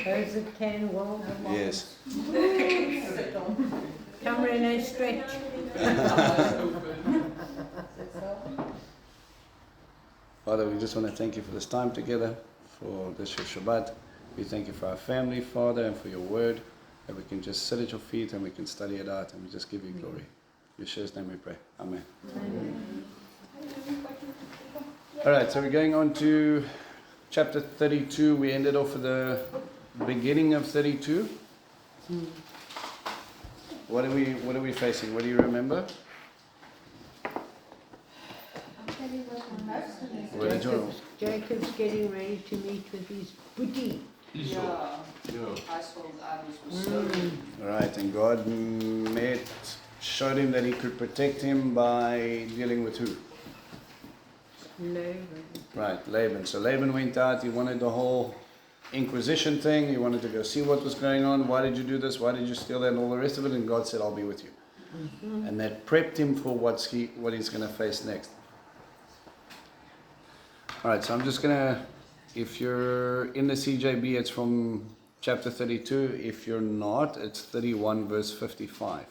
Those that can will. Yes. Come Renee, stretch. Father, we just want to thank you for this time together, for this Shabbat. We thank you for our family, Father, and for your word, that we can just sit at your feet and we can study it out and we just give you glory. In Yeshua's name we pray. Amen. Amen. All right, so we're going on to chapter 32. We ended off at the beginning of 32. What are we facing? What do you remember? Jacob's getting ready to meet with his booty. Yeah. Household items were stolen. Right, and God showed him that he could protect him by dealing with who? Laban. Right, Laban. So Laban went out, he wanted the whole Inquisition thing, he wanted to go see what was going on, why did you do this, why did you steal that, and all the rest of it, and God said, I'll be with you. Mm-hmm. And that prepped him for what he's going to face next. Alright, so I'm just going to, if you're in the CJB, it's from chapter 32. If you're not, it's 31 verse 55.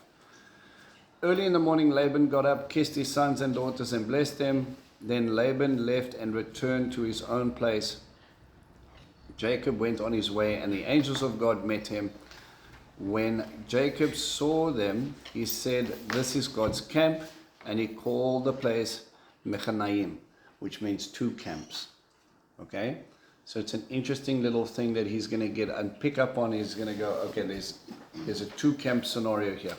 Early in the morning, Laban got up, kissed his sons and daughters and blessed them. Then Laban left and returned to his own place. Jacob went on his way, and the angels of God met him. When Jacob saw them, he said, this is God's camp, and he called the place Mechanaim, which means two camps. Okay? So it's an interesting little thing that he's going to get and pick up on. He's going to go, okay, there's a two-camp scenario here.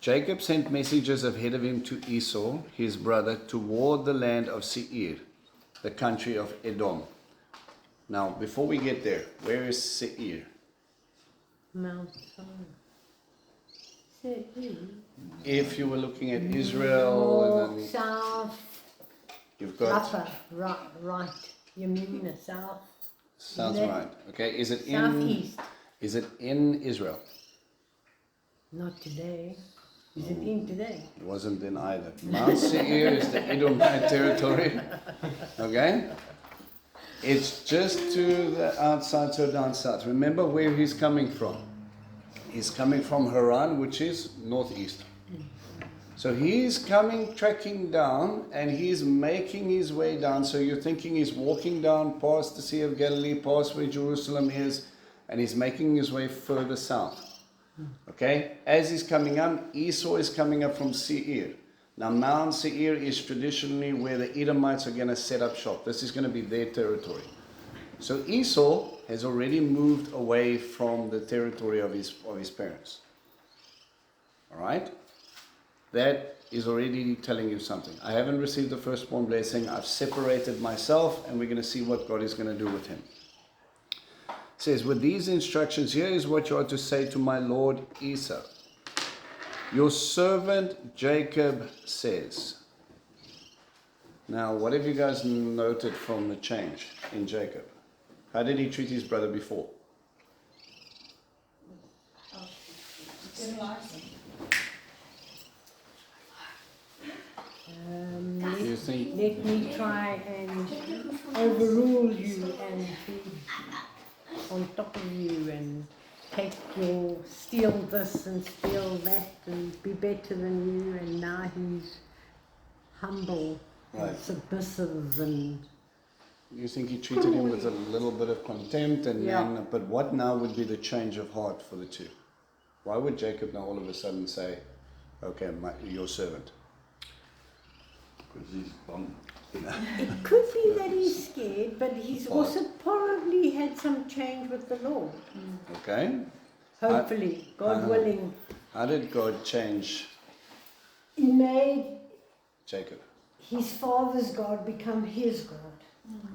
Jacob sent messengers ahead of him to Esau, his brother, toward the land of Seir, the country of Edom. Now, before we get there, where is Seir? Mount Seir. If you were looking at Israel, and then south, you've got upper, right. You mean the south? South, right. Okay, is it Southeast. Is it in Israel? Not today. Is it in today? It wasn't in either. Mount Seir is the Edomite territory. Okay? It's just to the outside, so down south. Remember where he's coming from. He's coming from Haran, which is northeast. So he's coming, trekking down, and he's making his way down. So you're thinking he's walking down past the Sea of Galilee, past where Jerusalem is, and he's making his way further south. Okay? As he's coming up, Esau is coming up from Seir. Now Mount Seir is traditionally where the Edomites are going to set up shop. This is going to be their territory. So Esau has already moved away from the territory of his parents. Alright? That is already telling you something. I haven't received the firstborn blessing. I've separated myself, and we're going to see what God is going to do with him. It says, with these instructions, here is what you are to say to my lord Esau. Your servant Jacob says. Now, what have you guys noted from the change in Jacob? How did he treat his brother before? Let me try and overrule you and be on top of you and steal this and steal that and be better than you, and now he's humble and submissive. And you think he treated him with a little bit of contempt, and then, but what now would be the change of heart for the two? Why would Jacob now all of a sudden say, okay, your servant? Because he's bummed. it could be that he's scared, but he's also probably had some change with the Lord. Okay. Hopefully, God willing. How did God change He made Jacob? His father's God become his God.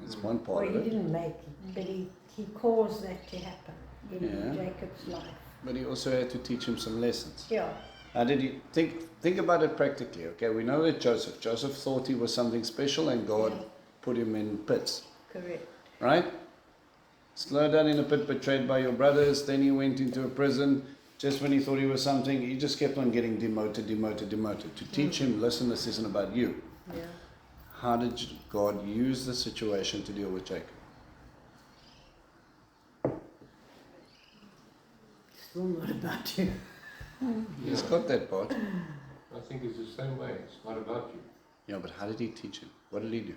It's one part of He it. didn't make it, but he caused that to happen in Jacob's life. But he also had to teach him some lessons. Yeah. How did he think about it practically? Okay, we know that Joseph thought he was something special, and God put him in pits. Correct. Right? Slow down in a pit, betrayed by your brothers. Then he went into a prison. Just when he thought he was something, he just kept on getting demoted. To teach him, listen, this isn't about you. Yeah. How did God use the situation to deal with Jacob? still not about you. He's got that part. I think it's the same way. It's not about you. Yeah, but how did he teach him? What did he do?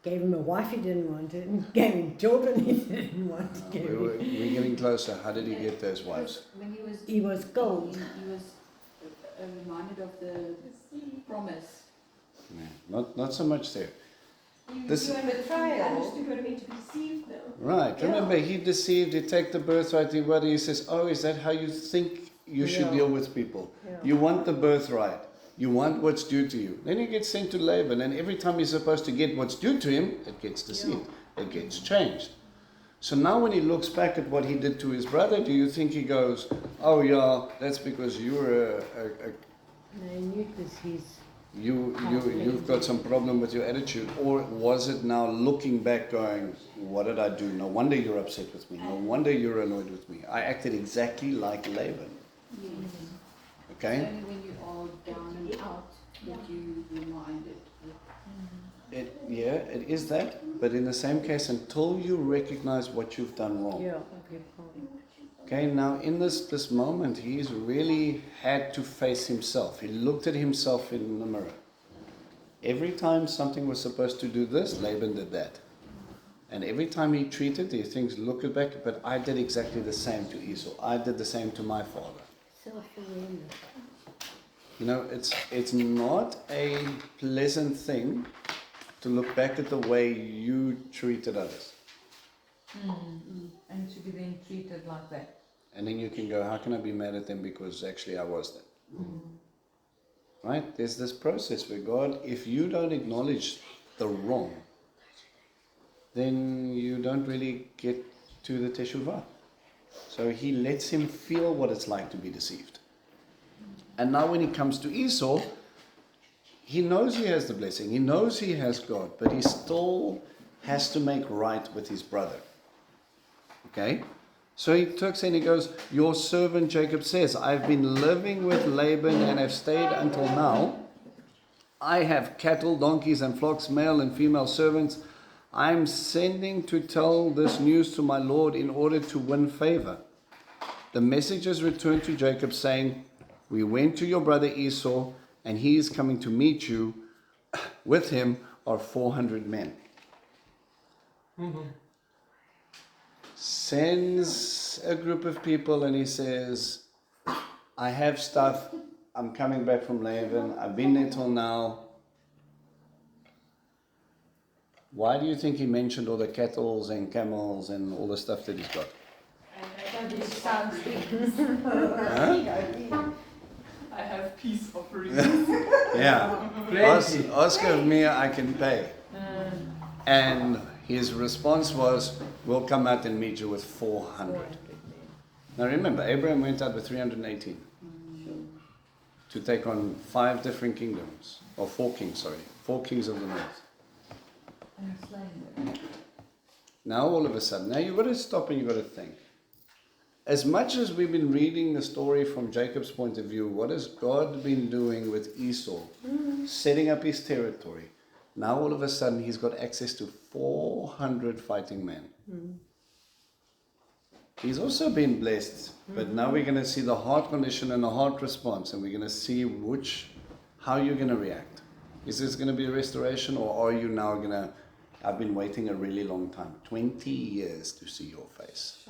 Gave him a wife he didn't want, and gave him children he didn't want. We're getting closer. How did he get those wives? When He was gold. He was reminded of the promise. Yeah, not so much there. This- You understood what it meant to be deceived though. Right. Yeah. Remember, he deceived, he take the birthright, he says, oh, is that how you think you should Yeah. deal with people? Yeah. You want the birthright. You want what's due to you. Then he gets sent to Laban, and every time he's supposed to get what's due to him, it gets deceived. It gets changed. So now when he looks back at what he did to his brother, do you think he goes, oh yeah, that's because you're No, Newt was his. you've got some problem with your attitude? Or was it now looking back going, what did I do? No wonder you're upset with me. No wonder you're annoyed with me. I acted exactly like Laban. Yes. Okay? It's only when you are down and out that you reminded. It is that, but in the same case, until you recognize what you've done wrong. Yeah, okay, fine. Okay, now in this moment, he's really had to face himself. He looked at himself in the mirror. Every time something was supposed to do this, Laban did that. And every time he treated, he thinks, look back, but I did exactly the same to Esau. I did the same to my father. Self-awareness. You know, it's not a pleasant thing to look back at the way you treated others. And to be then treated like that. And then you can go, how can I be mad at them because actually I was that? Right? There's this process where God, if you don't acknowledge the wrong, then you don't really get to the teshuvah. So he lets him feel what it's like to be deceived. And now when he comes to Esau, he knows he has the blessing, he knows he has God, but he still has to make right with his brother. Okay? So he talks and he goes, your servant Jacob says, I've been living with Laban and have stayed until now. I have cattle, donkeys and flocks, male and female servants. I'm sending to tell this news to my Lord in order to win favor. The messengers returned to Jacob saying, we went to your brother Esau and he is coming to meet you. With him are 400 men. Sends a group of people and he says, I have stuff. I'm coming back from Laban. I've been there till now. Why do you think he mentioned all the cattle and camels and all the stuff that he's got? I have peace offerings. Yeah. Ask of me, I can pay. And his response was, we'll come out and meet you with 400. Now remember, Abraham went out with 318 to take on 5 different kingdoms, or 4 kings, sorry, 4 kings of the north. And slain them. Now all of a sudden, now you've got to stop and you've got to think. As much as we've been reading the story from Jacob's point of view, what has God been doing with Esau? Setting up his territory. Now all of a sudden he's got access to 400 fighting men. He's also been blessed, but now we're going to see the heart condition and the heart response, and we're going to see how you're going to react. Is this going to be a restoration, or are you now going to, I've been waiting a really long time, 20 years to see your face.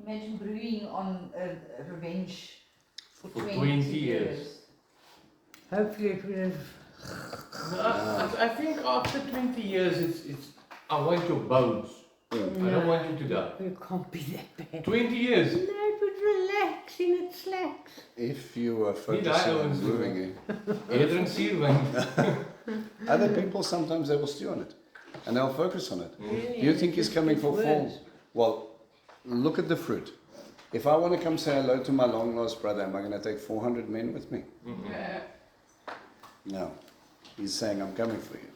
Imagine brewing on a revenge for 20 years. Hopefully it would have. I think after 20 years, it's I want your bones. I don't want you to die. It can't be that bad. 20 years. No, it would relax in its slacks. If you are Die focusing on ons moving it. Eerder in suurwyn. Other people, sometimes they will stew on it. And they'll focus on it. Really, Do you think he's it's coming for worse. fall? Well, look at the fruit. If I want to come say hello to my long lost brother, am I going to take 400 men with me? No. He's saying, I'm coming for you.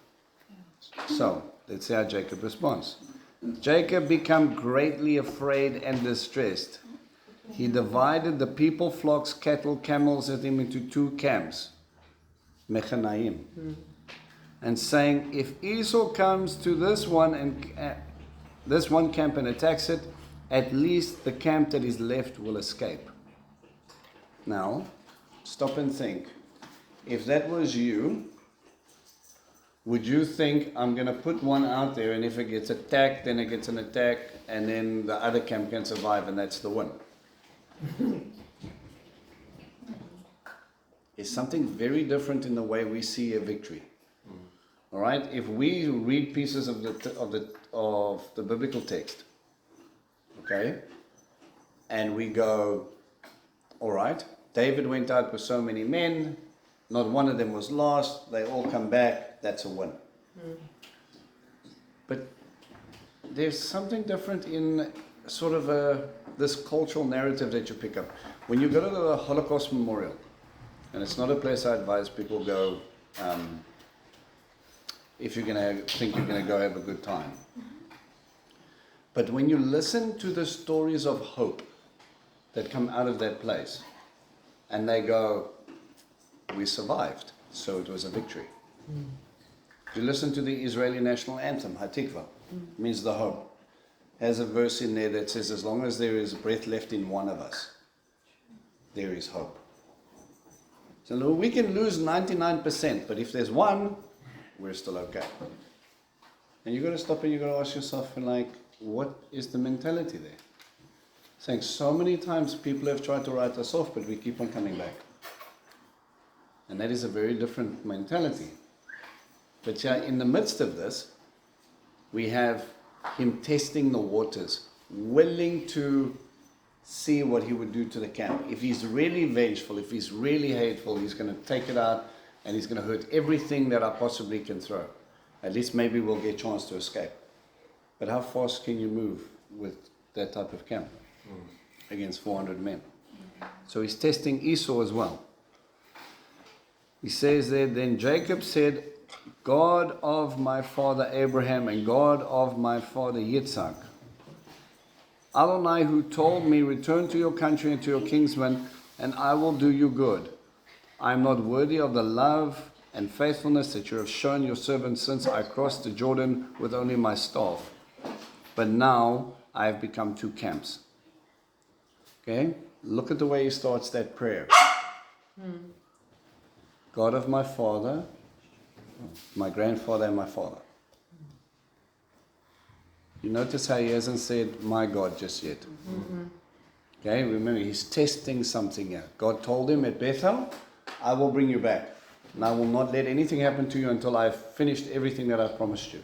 So, let's see how Jacob responds. Jacob became greatly afraid and distressed. He divided the people, flocks, cattle, camels with him into 2 camps, Mechanaim, and saying, if Esau comes to this one camp and attacks it, at least the camp that is left will escape. Now, stop and think. If that was you, would you think, I'm going to put one out there, and if it gets attacked, then it gets an attack, and then the other camp can survive, and that's the win? It's something very different in the way we see a victory. All right? If we read pieces of the biblical text, okay, and we go, all right, David went out with so many men, not one of them was lost, they all come back, that's a win. But there's something different in sort of this cultural narrative that you pick up. When you go to the Holocaust Memorial, and it's not a place I advise people go if you're going to think you're going to go have a good time. But when you listen to the stories of hope that come out of that place, and they go, we survived, so it was a victory. If you listen to the Israeli national anthem, Hatikva, means the hope, has a verse in there that says, as long as there is breath left in one of us, there is hope. So we can lose 99%, but if there's one, we're still okay. And you've got to stop and you've got to ask yourself, like, what is the mentality there? Saying so many times people have tried to write us off, but we keep on coming back. And that is a very different mentality. But yeah, in the midst of this, we have him testing the waters, willing to see what he would do to the camp. If he's really vengeful, if he's really hateful, he's going to take it out and he's going to hurt everything that I possibly can throw. At least maybe we'll get a chance to escape. But how fast can you move with that type of camp against 400 men? So he's testing Esau as well. He says there, then Jacob said, God of my father Abraham and God of my father Yitzhak, Adonai who told me, return to your country and to your kinsmen, and I will do you good. I am not worthy of the love and faithfulness that you have shown your servant since I crossed the Jordan with only my staff. But now I have become two camps. Okay? Look at the way he starts that prayer. God of my father, my grandfather and my father. You notice how he hasn't said my God just yet. Okay, remember he's testing something here. God told him at Bethel, I will bring you back. And I will not let anything happen to you until I've finished everything that I've promised you.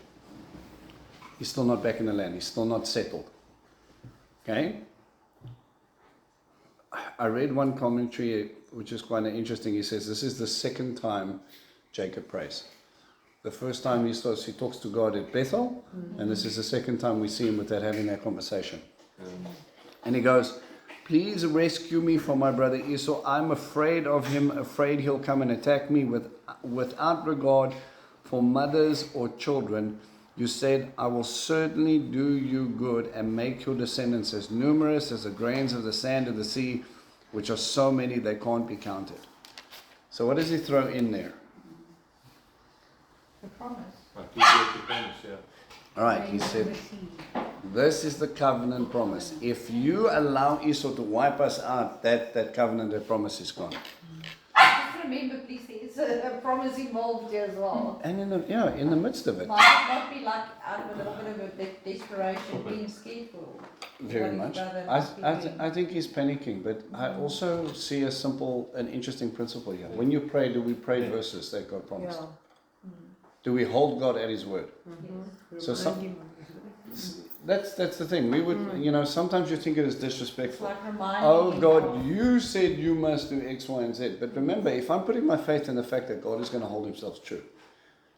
He's still not back in the land. He's still not settled. Okay? I read one commentary which is quite interesting. He says this is the second time Jacob prays. The first time he talks to God at Bethel, and this is the second time we see him with having that conversation. And he goes, please rescue me from my brother Esau. I'm afraid of him, afraid he'll come and attack me without regard for mothers or children. You said, I will certainly do you good and make your descendants as numerous as the grains of the sand of the sea, which are so many they can't be counted. So what does he throw in there? The promise. Like he gave the promise, yeah. All right, he said, this is the covenant promise. If you allow Esau to wipe us out, that covenant, that promise is gone. Just remember, please, there's a promise involved here as well. And in the midst of it, Might not be like out of a little bit of a desperation, being scared for very much. I think he's panicking, but I also see an interesting principle here. When you pray, do we pray verses that God promised? Yeah. Do we hold God at His word? So that's the thing. We would, sometimes you think it is disrespectful. It's like reminding Oh you God, of- you said you must do X, Y, and Z. But remember, if I'm putting my faith in the fact that God is going to hold Himself true,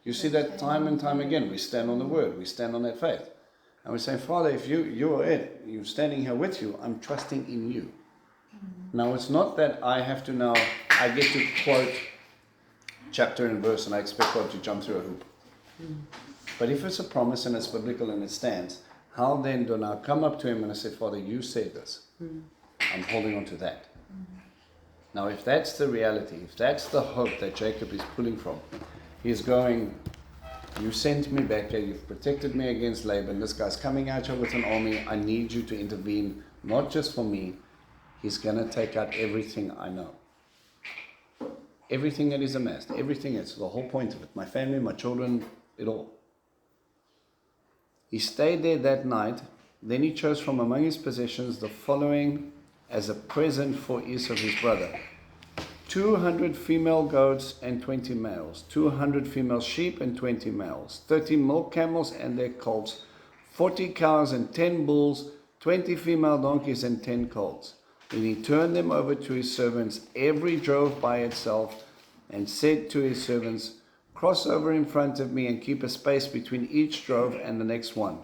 you see that time and time again. We stand on the word. We stand on that faith. And we say, Father, if you are it, you're standing here with you, I'm trusting in you. Now, it's not that I have to I get to quote chapter and verse and I expect God to jump through a hoop. But if it's a promise and it's biblical and it stands, how then do I come up to Him and I say, Father, you said this. I'm holding on to that. Now, if that's the reality, if that's the hope that Jacob is pulling from, he's going, You sent me back here, you've protected me against Laban. This guy's coming out here with an army. I need you to intervene, not just for me. He's going to take out everything I know. Everything that is amassed, everything is the whole point of it. My family, my children, it all. He stayed there that night. Then he chose from among his possessions the following as a present for Esau his brother: 200 female goats and 20 males, 200 female sheep and 20 males, 30 milk camels and their colts, 40 cows and 10 bulls, 20 female donkeys and 10 colts. Then he turned them over to his servants, every drove by itself, and said to his servants, cross over in front of me and keep a space between each drove and the next one.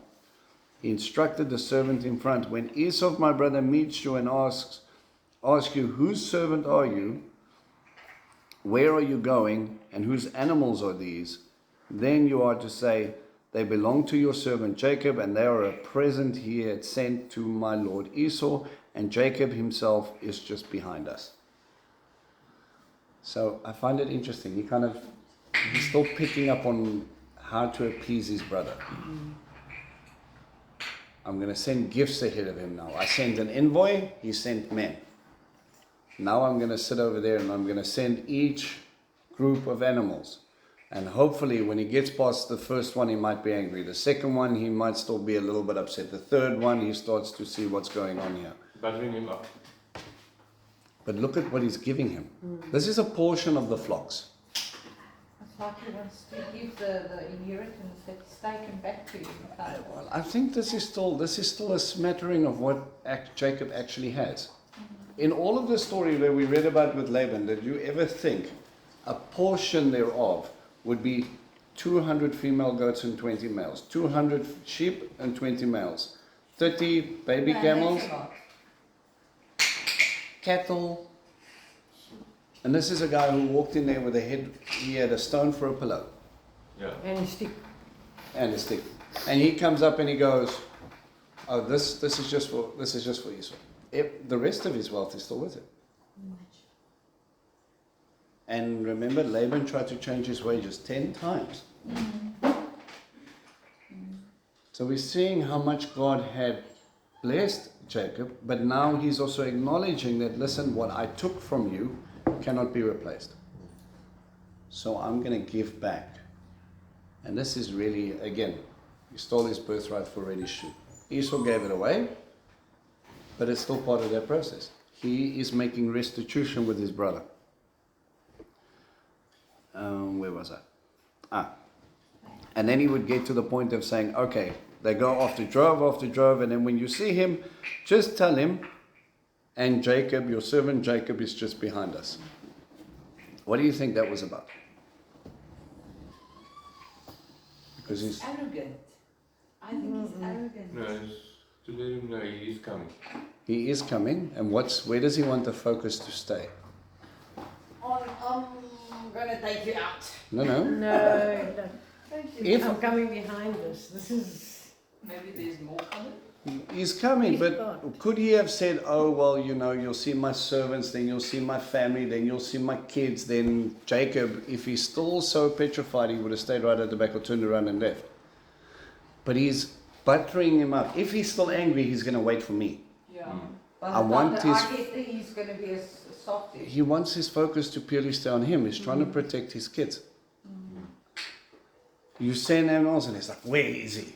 He instructed the servant in front, when Esau my brother meets you and asks you, whose servant are you? Where are you going? And whose animals are these? Then you are to say, they belong to your servant Jacob, and they are a present he had sent to my lord Esau, and Jacob himself is just behind us. So I find it interesting. He's still picking up on how to appease his brother. I'm going to send gifts ahead of him now. I sent an envoy, he sent men. Now I'm going to sit over there and I'm going to send each group of animals. And hopefully when he gets past the first one, he might be angry. The second one, he might still be a little bit upset. The third one, he starts to see what's going on here. Buttering him up. But look at what he's giving him. This is a portion of the flocks. It's like he wants to give the inheritance that's taken back to him. Well, I think this is still a smattering of what Jacob actually has. In all of the story that we read about with Laban, did you ever think a portion thereof would be 200 female goats and 20 males, 200 sheep and 20 males, 30 baby camels, cattle? And this is a guy who walked in there with a head, he had a stone for a pillow. Yeah. And a stick. And a stick. And he comes up and he goes, oh, this is just for Esau. The rest of his wealth is still with him. And remember, Laban tried to change his wages 10 times. So we're seeing how much God had blessed Jacob, but now he's also acknowledging that, listen, what I took from you cannot be replaced. So I'm going to give back. And this is really, again, he stole his birthright for ready shoot. Esau gave it away, but it's still part of that process. He is making restitution with his brother. Where was I? And then he would get to the point of saying, okay, they go after drove, and then when you see him, just tell him, and Jacob, your servant Jacob, is just behind us. What do you think that was about? Because he's arrogant. I think he's arrogant. No, it's to let him know he is coming. He is coming, and where does he want the focus to stay? I'm gonna take you out. No. No, If I'm coming behind this. This is... Maybe there's more coming. he's coming, He's but got. could he have said, oh, well, you'll see my servants, then you'll see my family, then you'll see my kids, then Jacob, if he's still so petrified, he would have stayed right at the back or turned around and left. But he's buttering him up. If he's still angry, he's going to wait for me. Yeah. I want his... I get that he's gonna be a softie. He wants his focus to purely stay on him. He's trying to protect his kids. You send animals and he's like, where is he?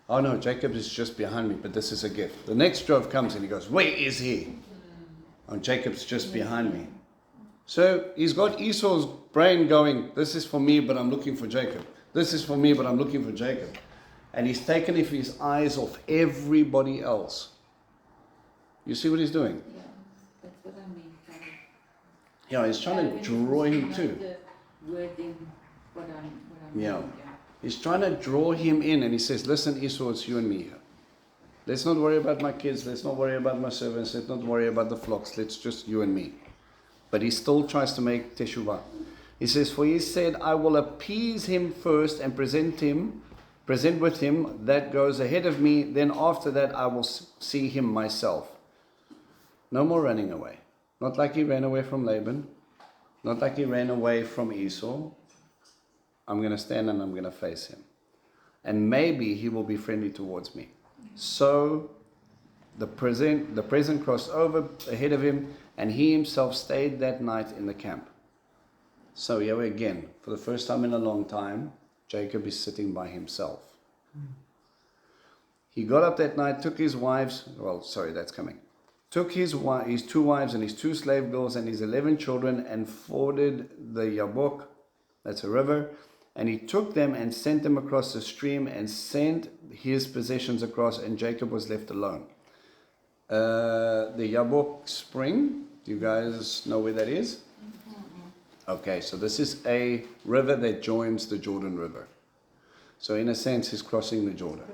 Oh no, Jacob is just behind me, but this is a gift. The next drove comes and he goes, where is he? Oh, Jacob's just behind me. So he's got Esau's brain going, this is for me, but I'm looking for Jacob. This is for me, but I'm looking for Jacob. And he's taken his eyes off everybody else. You see what he's doing? Yeah, that's what I mean. Yeah, he's trying to draw him too. The wording, what I'm Yeah. mean, He's trying to draw him in, and he says, listen, Esau, it's you and me here. Let's not worry about my kids. Let's not worry about my servants. Let's not worry about the flocks. Let's just you and me. But he still tries to make teshuvah. He says, for he said, I will appease him first and present with him that goes ahead of me. Then after that, I will see him myself. No more running away. Not like he ran away from Laban. Not like he ran away from Esau. I'm going to stand and I'm going to face him. And maybe he will be friendly towards me. So the present crossed over ahead of him, and he himself stayed that night in the camp. So here again, for the first time in a long time, Jacob is sitting by himself. He got up that night, took his wives, took his 2 wives and his 2 slave girls and his 11 children and forded the Yabok, that's a river, and he took them and sent them across the stream and sent his possessions across, and Jacob was left alone. The Yabok spring, do you guys know where that is? Okay, so this is a river that joins the Jordan River. So in a sense, he's crossing the Jordan.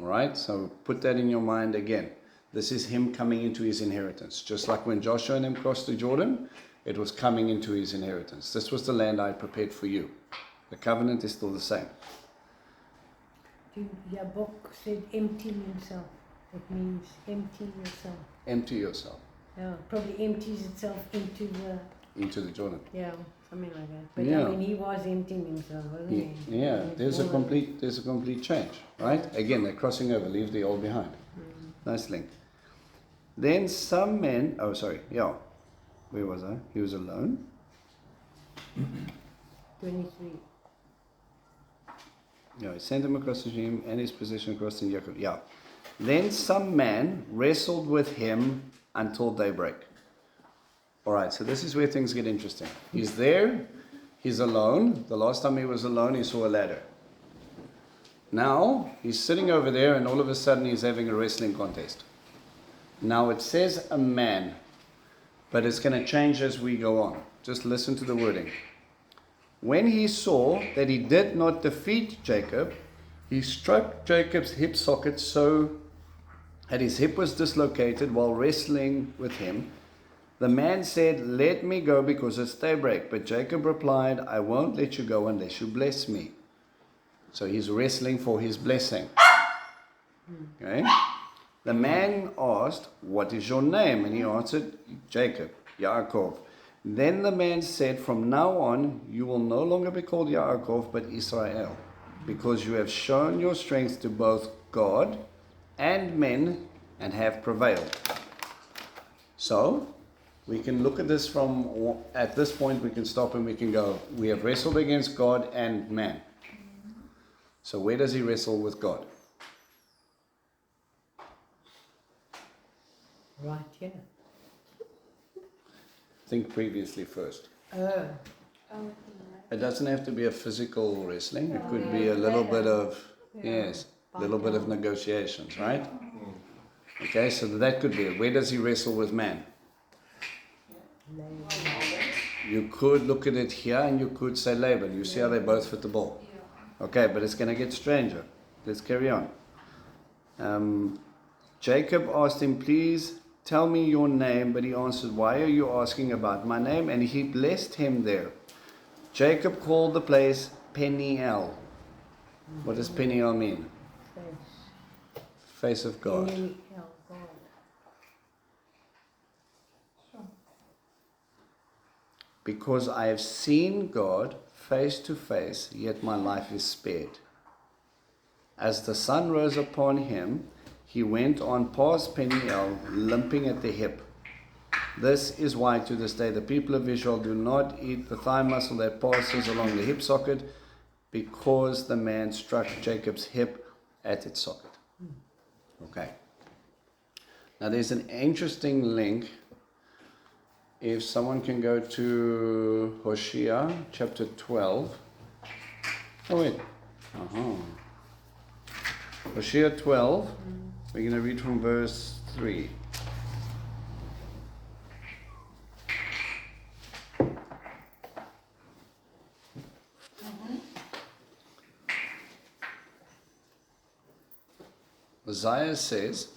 All right, so put that in your mind again. This is him coming into his inheritance. Just like when Joshua and him crossed the Jordan, it was coming into his inheritance. This was the land I prepared for you. The covenant is still the same. Yabok said emptying himself. It means empty yourself. Empty yourself. Yeah, probably empties itself into the Jordan. Yeah, something like that. But Yeah. I mean, he was emptying himself, wasn't he? Yeah, And there's a all complete change, right? Again, they're crossing over, leave the old behind. Nice link. Then some men, where was I? He was alone. 23. Yeah, he sent him across the stream and his position across in Jacob. Yeah. Then some man wrestled with him until daybreak. All right, so this is where things get interesting. He's there, he's alone. The last time he was alone, he saw a ladder. Now, he's sitting over there, and all of a sudden he's having a wrestling contest. Now, it says a man, but it's going to change as we go on. Just listen to the wording. When he saw that he did not defeat Jacob, he struck Jacob's hip socket so that his hip was dislocated while wrestling with him. The man said, "Let me go because it's daybreak." But Jacob replied, "I won't let you go unless you bless me." So he's wrestling for his blessing. Okay? The man asked, "What is your name?" And he answered, "Jacob, Yaakov." Then the man said, "From now on, you will no longer be called Yaakov, but Israel, because you have shown your strength to both God and men and have prevailed." So, we can look at this at this point, we can stop and we can go, we have wrestled against God and man. So where does he wrestle with God? Right, yeah. Think previously first. Oh, It doesn't have to be a physical wrestling. It could be a little bit of, little bit of negotiations, right? Okay, so that could be it. Where does he wrestle with man? You could look at it here and you could say Laban. You see how they both fit the ball. Okay, but it's going to get stranger. Let's carry on. Jacob asked him, "Please tell me your name." But he answered, "Why are you asking about my name?" And he blessed him there. Jacob called the place Peniel. What does Peniel mean? face. Face of God. Peniel, God. Because I have seen God face to face, yet my life is spared. As the sun rose upon him, he went on past Peniel, limping at the hip. This is why to this day the people of Israel do not eat the thigh muscle that passes along the hip socket, because the man struck Jacob's hip at its socket. Okay. Now there's an interesting link. If someone can go to Hosea chapter 12. Oh wait. Hosea 12. We're going to read from verse 3. Isaiah says,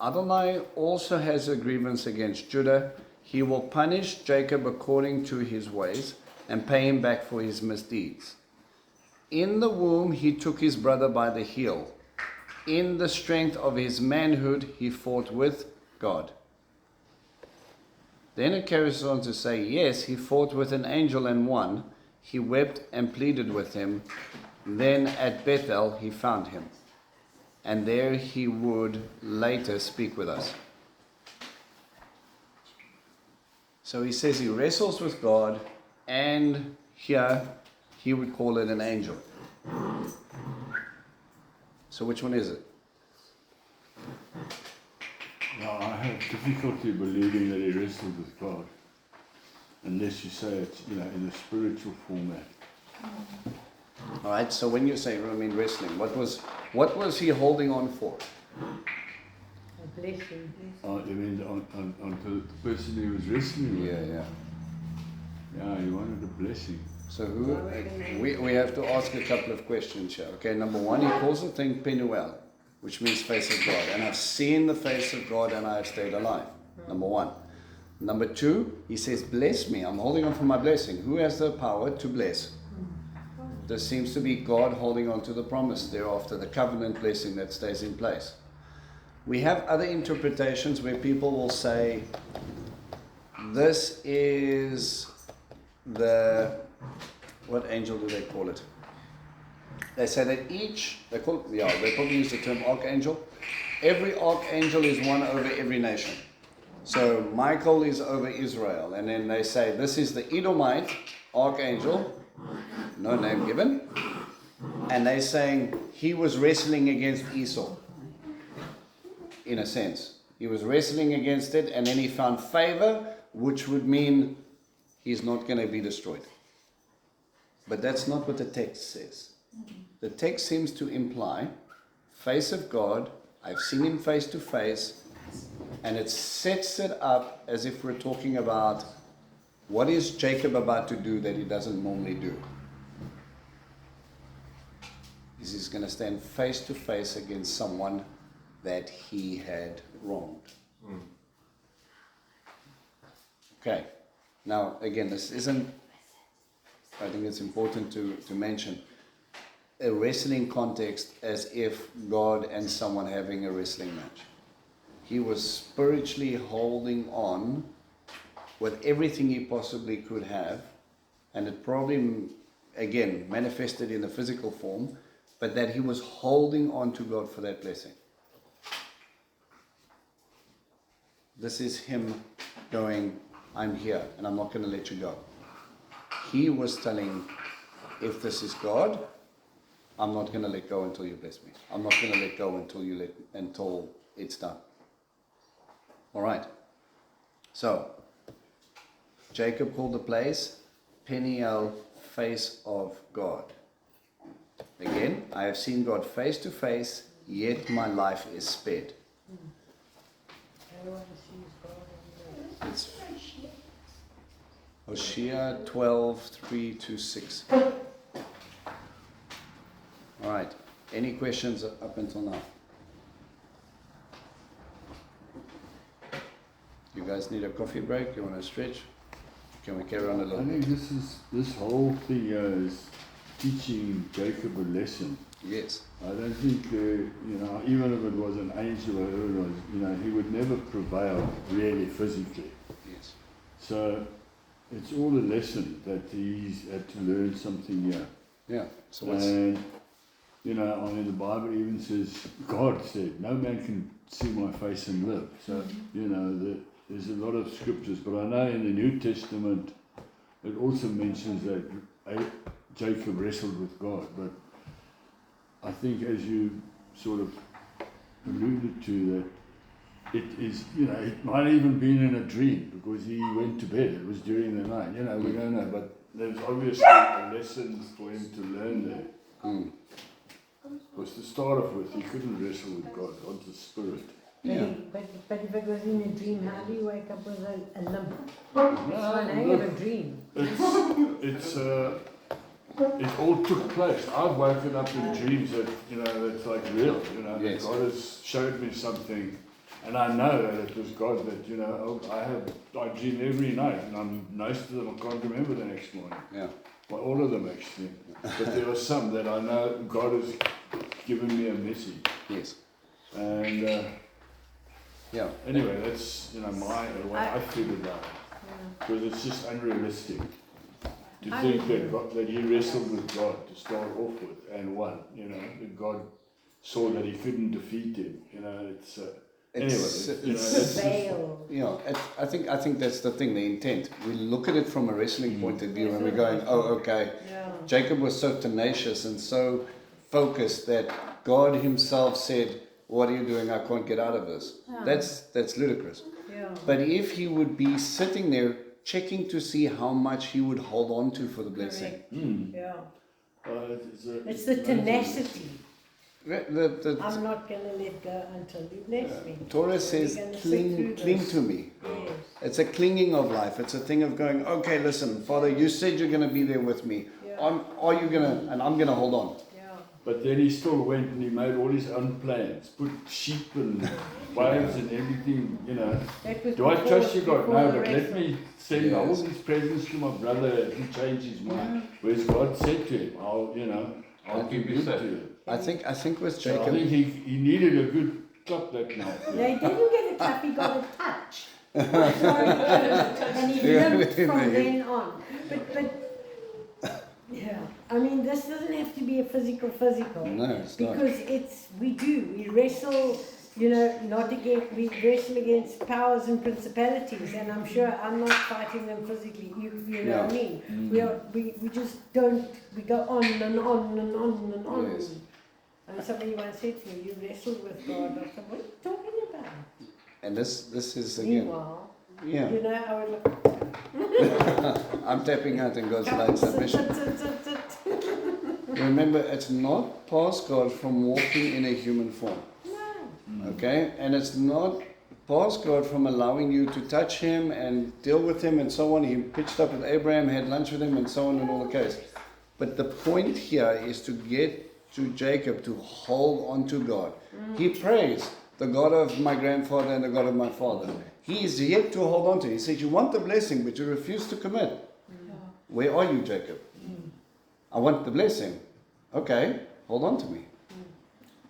Adonai also has a grievance against Judah. He will punish Jacob according to his ways and pay him back for his misdeeds. In the womb he took his brother by the heel. In the strength of his manhood he fought with God. Then it carries on to say, yes, he fought with an angel and won. he wept and pleaded with him. Then at Bethel he found him, and there he would later speak with us. So he says he wrestles with God, and here he would call it an angel. So which one is it? Now, I have difficulty believing that he wrestled with God, unless you say it's, in a spiritual format. All right. So when you say, wrestling, what was he holding on for? A blessing. You mean on the person he was wrestling with? Yeah. Yeah, he wanted a blessing. So we have to ask a couple of questions here. Okay, number one, he calls the thing Penuel, which means face of God. And I've seen the face of God and I have stayed alive. Number one. Number two, he says, bless me. I'm holding on for my blessing. Who has the power to bless? There seems to be God holding on to the promise thereafter, the covenant blessing that stays in place. We have other interpretations where people will say, this is what angel do they call it? They say that they probably use the term archangel. Every archangel is one over every nation. So Michael is over Israel, and then they say this is the Edomite archangel, no name given, and they're saying he was wrestling against Esau, in a sense. He was wrestling against it, and then he found favor, which would mean he's not going to be destroyed. But that's not what the text says. The text seems to imply face of God, I've seen him face to face, and it sets it up as if we're talking about what is Jacob about to do that he doesn't normally do. He's going to stand face to face against someone that he had wronged. Okay. Now, again, this isn't, I think it's important to mention, a wrestling context as if God and someone having a wrestling match. He was spiritually holding on with everything he possibly could have, and it probably, again, manifested in the physical form, but that he was holding on to God for that blessing. This is him going, I'm here, and I'm not going to let you go. He was telling, if this is God, I'm not going to let go until you bless me. I'm not going to let go until it's done. All right. So, Jacob called the place Peniel, face of God. Again, I have seen God face to face, yet my life is spared. It's Hosea 12:3-6. All right. Any questions up until now? You guys need a coffee break? You want to stretch? Can we carry on a little I bit? think this whole thing is teaching Jacob a lesson. Yes. I don't think, even if it was an angel or whoever it was, he would never prevail really physically. Yes. So it's all a lesson that he's had to learn something here. Yeah. So what's And, the Bible even says, God said, no man can see my face and live. So, there's a lot of scriptures, but I know in the New Testament it also mentions that Jacob wrestled with God. But I think, as you sort of alluded to, that it is, it might have even been in a dream because he went to bed. It was during the night. We don't know, but there's obviously a lesson for him to learn there. Because to start off with, he couldn't wrestle with God. God's a spirit. Yeah. But if it was in a dream, how do you wake up with a limp? No, I have a dream. It all took place. I've woken up in dreams that, that's like real, Yes. that God has showed me something, and I know that it was God that, I dream every night, and most of them I can't remember the next morning. Yeah. Well, all of them actually. But there are some that I know God has given me a message. Yes. And Yeah. anyway, that's, the way I feel about it. Because it's just unrealistic. to I think agree. that that he wrestled with God to start off with and won. You know, that God saw that he couldn't defeat him. You know, it's anyway. You know, It's that's the veil. Yeah, I think that's the thing, the intent. We look at it from a wrestling point of view and we're going, oh, okay. Yeah. Jacob was so tenacious and so focused that God himself said, what are you doing? I can't get out of this. Yeah. That's ludicrous. Yeah. But if he would be sitting there checking to see how much he would hold on to for the blessing. Correct. Yeah. It's it's the tenacity. The I'm not going to let go until you bless me. Torah We're says, gonna sit cling through this. to me. Yes. It's a clinging of life. It's a thing of going, okay, listen, Father, you said you're going to be there with me. Yeah. Are you going to, and I'm going to hold on. Yeah. But then he still went and he made all his own plans, put sheep and wives and everything, you know. That was Do I before- trust you, God? before No, the but let wrestle. me send all Yes. these presents to my brother to change his mind. Whereas God said to him, I'll keep be you good safe. to you. I think with So I Jacob, think he needed a good clap that night. No, he didn't get a clap, he got a touch. And he limped from then on. But yeah, I mean, this doesn't have to be a physical. no, it's not. Because we wrestle, you know, we wrestle against powers and principalities, and I'm sure I'm not fighting them physically, you know what I mean? We just don't, we go on and on and on and on. Yes. And somebody once said to me, you wrestled with God. I said, what are you talking about? And this is again, Meanwhile, yeah, you know, I would look, I'm tapping out in God's light submission. Remember, it's not past God from walking in a human form. No. Okay? And it's not past God from allowing you to touch him and deal with him and so on. He pitched up with Abraham, had lunch with him, and so on and all the case. But the point here is to get to Jacob to hold on to God. He prays, the God of my grandfather and the God of my father. He is yet to hold on to. He says, you want the blessing, but you refuse to commit. Where are you, Jacob? I want the blessing. Okay, hold on to me.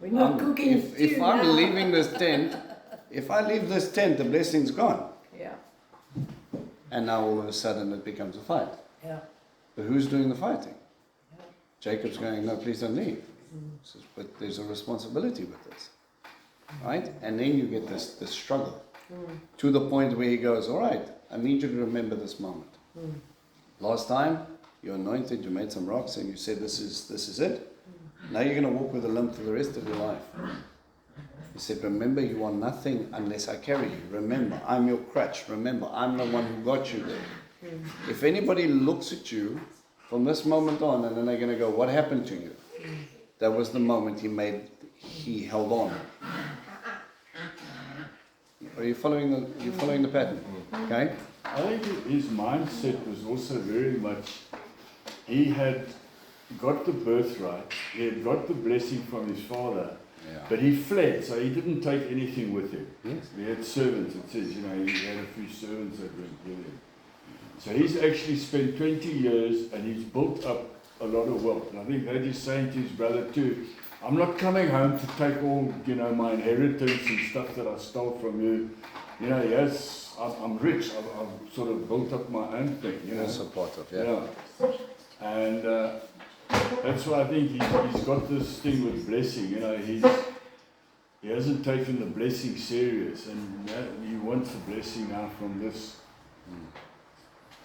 We're not cooking If stew I'm now. leaving this tent, if I leave this tent, the blessing's gone. Yeah, And now all of a sudden it becomes a fight. yeah. But who's doing the fighting? Jacob's going, no, please don't leave. He says, but there's a responsibility with this. Right? And then you get this struggle. To the point where he goes, all right, I need you to remember this moment. Last time, you anointed, you made some rocks, and you said, this is it. Now you're going to walk with a limp for the rest of your life. He said, remember, you are nothing unless I carry you. Remember, I'm your crutch. Remember, I'm the one who got you there. If anybody looks at you from this moment on, and then they're going to go, what happened to you? That was the moment he held on. Are you following the pattern? Okay? I think his mindset was also very much, he had got the birthright, he had got the blessing from his father, but he fled, so he didn't take anything with him. Yes. He had servants, it says, he had a few servants that went with him. So he's actually spent 20 years and he's built up a lot of wealth. And I think that he's saying to his brother too, I'm not coming home to take all, my inheritance and stuff that I stole from you. Yes, I'm rich. I've sort of built up my own thing, Also part of, Yeah. And that's why I think he's got this thing with blessing. He hasn't taken the blessing serious, and he wants the blessing now from this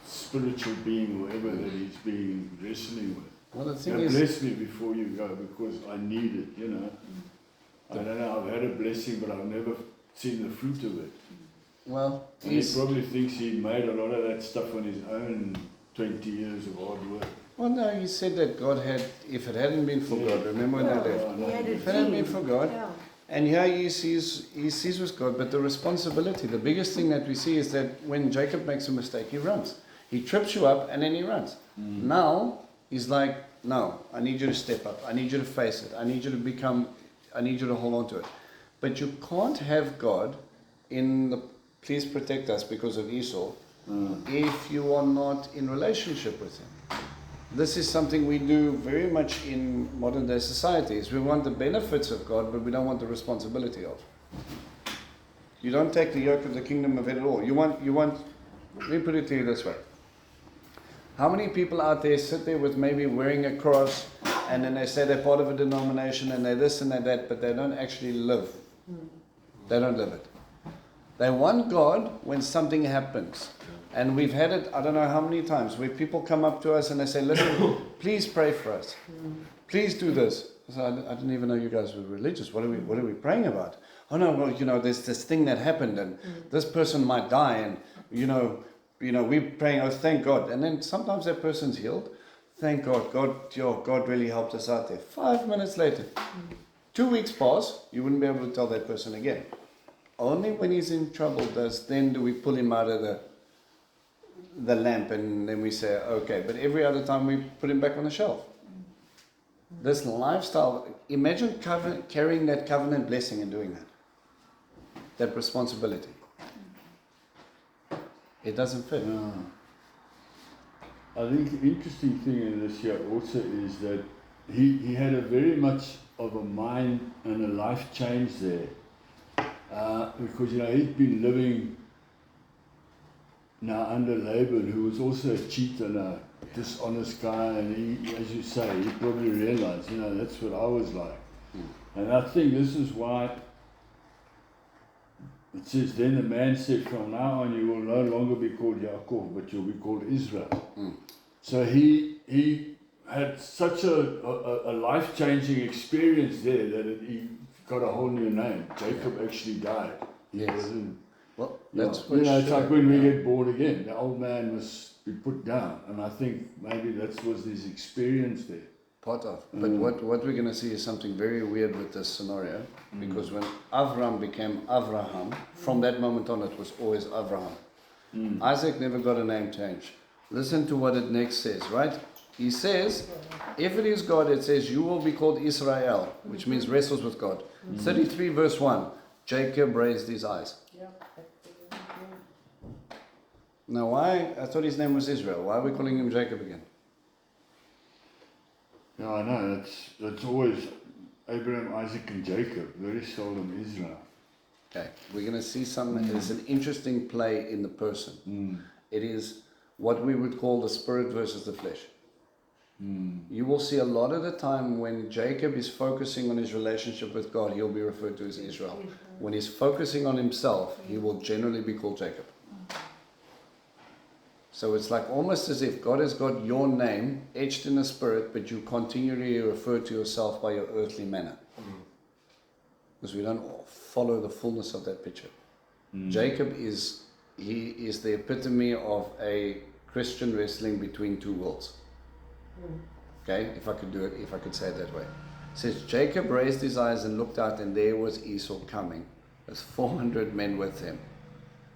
spiritual being, whoever that he's been wrestling with. Well, the thing God is, bless me before you go because I need it, I don't know, I've had a blessing, but I've never seen the fruit of it. well, And he probably thinks he made a lot of that stuff on his own 20 years of hard work. well, no, he said that God had, if it hadn't been for God, remember when they left? He had a If it hadn't been team. for God, Yeah. and here he sees with God, but the responsibility, the biggest thing that we see is that when Jacob makes a mistake, he runs. He trips you up and then he runs. Now, he's like, no, I need you to step up. I need you to face it. I need you to hold on to it. But you can't have God in the, please protect us because of Esau, if you are not in relationship with him. This is something we do very much in modern day societies. We want the benefits of God, but we don't want the responsibility of. You don't take the yoke of the kingdom of it at all. You want, let me put it to you this way. How many people out there sit there with maybe wearing a cross and then they say they're part of a denomination and they're this and they're that, but they don't actually live. They don't live it. They want God when something happens. And we've had it, I don't know how many times, where people come up to us and they say, listen, please pray for us. Please do this. So I didn't even know you guys were religious. What are we praying about? Oh no, well, there's this thing that happened and this person might die and, we're praying, oh, thank God. And then sometimes that person's healed. Thank God. God really helped us out there. 5 minutes later, 2 weeks pass, you wouldn't be able to tell that person again. Only when he's in trouble do we pull him out of the lamp and then we say, okay. But every other time we put him back on the shelf. This lifestyle, imagine carrying that covenant blessing and doing that responsibility. It doesn't fit. Yeah. I think the interesting thing in this here also is that he had a very much of a mind and a life change there. Because, he'd been living now under Laban, who was also a cheat and a dishonest guy, and he, as you say, he probably realized, that's what I was like. And I think this is why it says, then the man said, from now on you will no longer be called Yaakov, but you'll be called Israel. So he had such a life-changing experience there that he got a whole new name. Jacob actually died. Yes. Well, that's it's like when we get born again, the old man must be put down. And I think maybe that was his experience there. Part of. But what we're going to see is something very weird with this scenario. Because when Avram became Avraham, from that moment on it was always Avraham. Isaac never got a name change. Listen to what it next says, right? He says, if it is God, it says, you will be called Israel, which means wrestles with God. 33 verse 1, Jacob raised his eyes. Now why? I thought his name was Israel. Why are we calling him Jacob again? Yeah, I know. It's always Abraham, Isaac and Jacob. Very seldom Israel. Okay, we're going to see something. There's an interesting play in the person. It is what we would call the spirit versus the flesh. You will see a lot of the time when Jacob is focusing on his relationship with God, he'll be referred to as Israel. When he's focusing on himself, he will generally be called Jacob. So it's like almost as if God has got your name etched in the spirit, but you continually refer to yourself by your earthly manner. Because we don't follow the fullness of that picture. Jacob is the epitome of a Christian wrestling between two worlds. Okay, if I could say it that way. It says, Jacob raised his eyes and looked out, and there was Esau coming, with 400 men with him.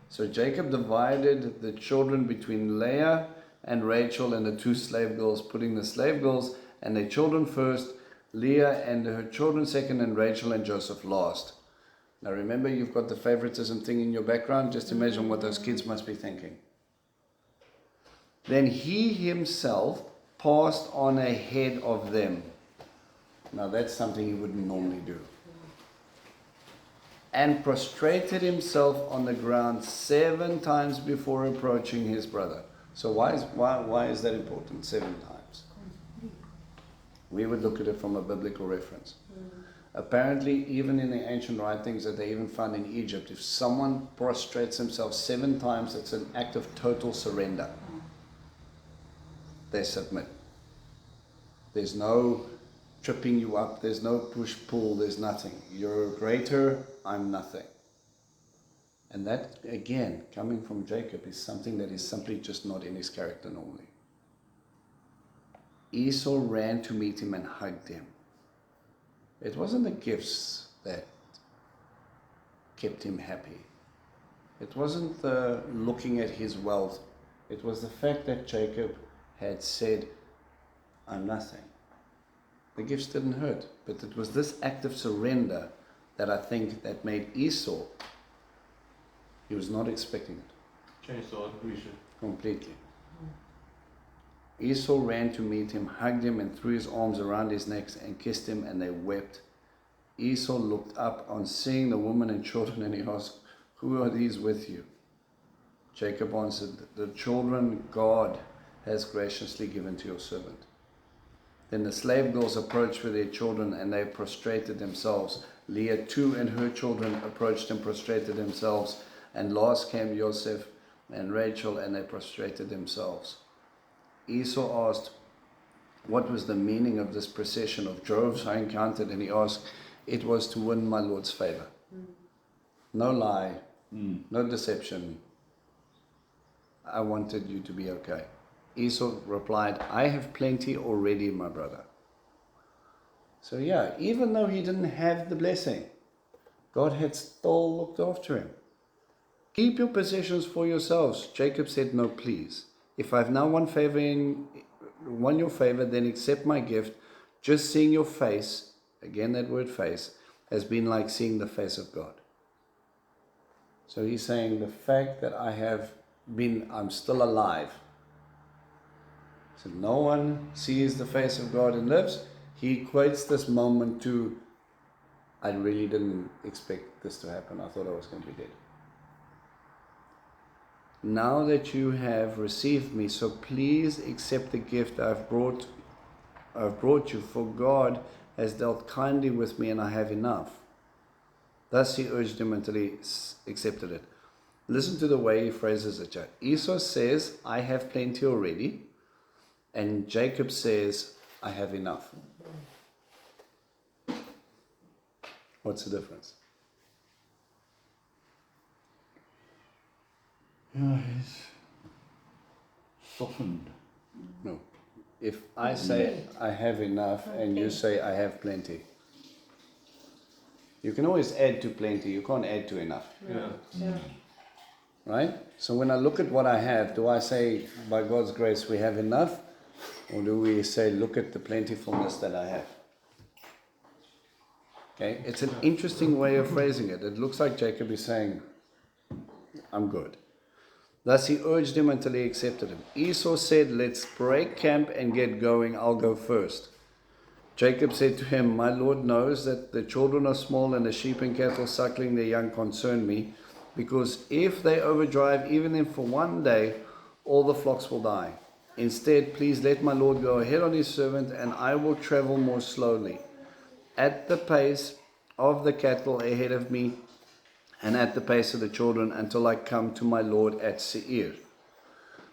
So Jacob divided the children between Leah and Rachel and the two slave girls, putting the slave girls and their children first, Leah and her children second, and Rachel and Joseph last. Now remember, you've got the favoritism thing in your background. Just imagine what those kids must be thinking. Then he himself passed on ahead of them. Now that's something he wouldn't normally do. And prostrated himself on the ground 7 times before approaching his brother. So why is that important? 7 times. We would look at it from a biblical reference. Apparently, even in the ancient writings that they even found in Egypt, if someone prostrates himself 7 times, it's an act of total surrender. They submit. There's no tripping you up, there's no push-pull, there's nothing. You're greater, I'm nothing. And that, again, coming from Jacob, is something that is simply just not in his character normally. Esau ran to meet him and hugged him. It wasn't the gifts that kept him happy. It wasn't the looking at his wealth. It was the fact that Jacob had said, I'm nothing. The gifts didn't hurt, but it was this act of surrender that I think that made Esau, he was not expecting it. Changed the attribution. Completely. Esau ran to meet him, hugged him, and threw his arms around his neck and kissed him, and they wept. Esau looked up on seeing the woman and children, and he asked, who are these with you? Jacob answered, the children God has graciously given to your servant. Then the slave girls approached with their children, and they prostrated themselves. Leah too and her children approached and prostrated themselves. And last came Joseph and Rachel, and they prostrated themselves. Esau asked, what was the meaning of this procession of droves I encountered? And he asked, it was to win my Lord's favor. No lie, no deception. I wanted you to be okay. Esau replied, I have plenty already, my brother. So yeah, even though he didn't have the blessing, God had still looked after him. Keep your possessions for yourselves. Jacob said, no, please. If I've now won your favor, then accept my gift. Just seeing your face, again that word face, has been like seeing the face of God. So he's saying the fact that I'm still alive. So no one sees the face of God and lives. He equates this moment to, I really didn't expect this to happen. I thought I was going to be dead. Now that you have received me, so please accept the gift I've brought you, for God has dealt kindly with me and I have enough. Thus he urged him until he accepted it. Listen to the way he phrases it. Esau says, I have plenty already. And Jacob says, I have enough. What's the difference? Yeah, he's softened. No. If I say I have enough and you say I have plenty, you can always add to plenty. You can't add to enough. Yeah. Right? So when I look at what I have, do I say, by God's grace, we have enough? Or do we say, look at the plentifulness that I have? Okay? It's an interesting way of phrasing it. It looks like Jacob is saying, I'm good. Thus he urged him until he accepted him. Esau said, let's break camp and get going. I'll go first. Jacob said to him, my Lord knows that the children are small and the sheep and cattle suckling their young concern me, because if they overdrive, even if for one day, all the flocks will die. Instead, please let my Lord go ahead on his servant, and I will travel more slowly, at the pace of the cattle ahead of me, and at the pace of the children, until I come to my Lord at Seir.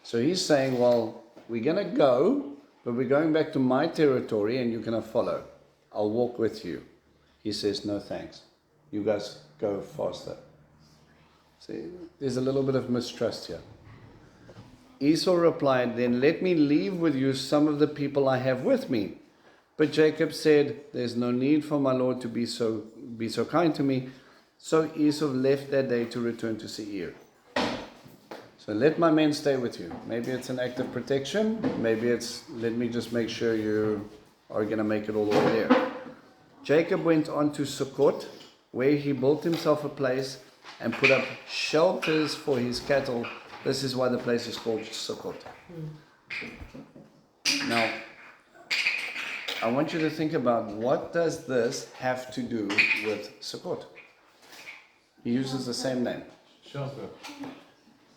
So he's saying, well, we're going to go, but we're going back to my territory, and you're going to follow. I'll walk with you. He says, no thanks. You guys go faster. See, there's a little bit of mistrust here. Esau replied, then let me leave with you some of the people I have with me. But Jacob said, there's no need for my Lord to be so kind to me. So Esau left that day to return to Seir. So let my men stay with you. Maybe it's an act of protection. Maybe it's, let me just make sure you are going to make it all the way there. Jacob went on to Sukkot, where he built himself a place and put up shelters for his cattle. This is why the place is called Sukkot. Now, I want you to think about, what does this have to do with Sukkot? He uses the same name. Shelter.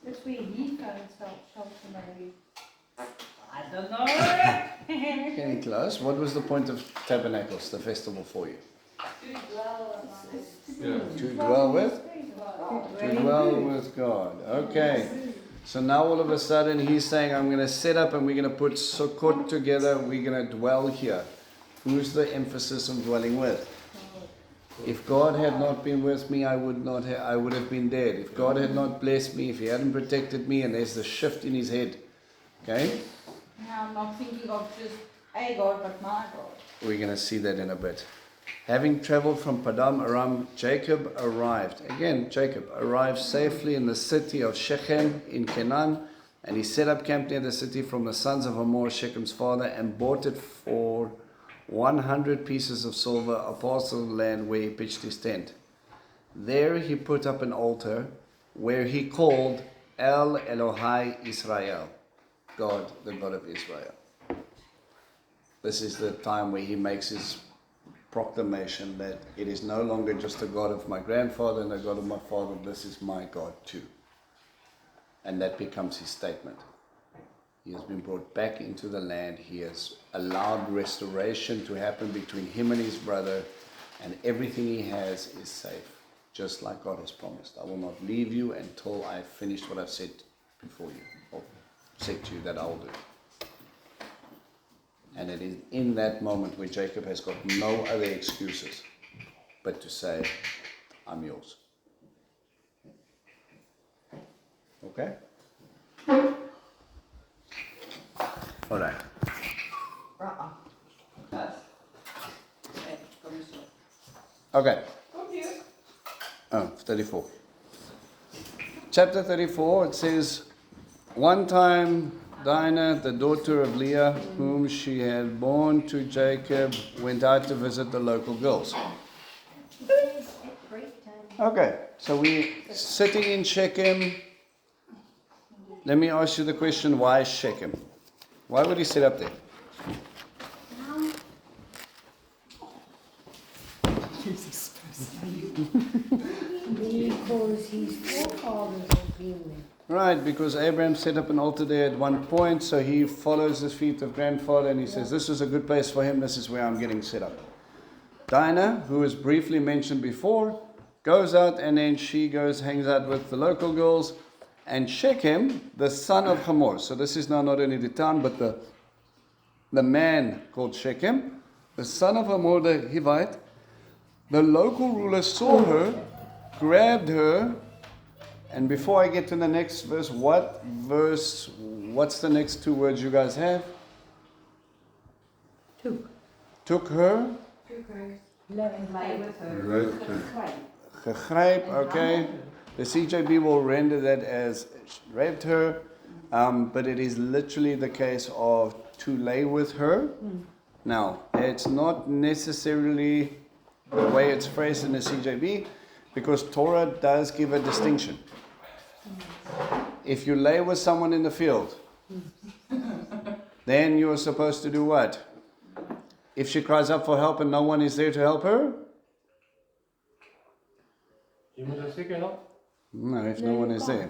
That's where he found shelter maybe. I don't know. Getting close. What was the point of Tabernacles, the festival, for you? Yeah. To dwell with? To dwell with God. Okay. So now all of a sudden he's saying, I'm going to set up and we're going to put Sukkot together. We're going to dwell here. Who's the emphasis of dwelling with? If God had not been with me, I would have been dead. If God had not blessed me, if he hadn't protected me, and there's the shift in his head. Okay? Now I'm not thinking of just a God, but my God. We're going to see that in a bit. Having traveled from Padam Aram, Jacob arrived safely in the city of Shechem in Canaan, and he set up camp near the city from the sons of Hamor, Shechem's father, and bought it for 100 pieces of silver, a parcel of land where he pitched his tent. There he put up an altar where he called El Elohai Israel, God, the God of Israel. This is the time where he makes his proclamation that it is no longer just the God of my grandfather and the God of my father, this is my God too. And that becomes his statement. He has been brought back into the land. He has allowed restoration to happen between him and his brother, and everything he has is safe, just like God has promised. I will not leave you until I've finished what I've said before you, or said to you that I will do. And it is in that moment where Jacob has got no other excuses but to say, I'm yours. Okay? All right. Okay. Oh, 34. Chapter 34, it says, one time Dinah, the daughter of Leah, whom she had borne to Jacob, went out to visit the local girls. Okay, so we're sitting in Shechem. Let me ask you the question, why Shechem? Why would he sit up there? Because his forefathers have been there. Right, because Abraham set up an altar there at one point, so he follows the feet of grandfather and he says, this is a good place for him, this is where I'm getting set up. Dinah, who was briefly mentioned before, goes out and then she goes, hangs out with the local girls, and Shechem, the son of Hamor. So this is now not only the town, but the man called Shechem, the son of Hamor the Hivite. The local ruler saw her, grabbed her, and before I get to the next verse, what's the next two words you guys have? Took her. Lay with her. Gegryp, okay. The CJB will render that as raped her, but it is literally the case of to lay with her. Now, it's not necessarily the way it's phrased in the CJB, because Torah does give a distinction. If you lay with someone in the field, then you're supposed to do what? If she cries out for help and no one is there to help her? You moet haar seker help. No, if no one is there.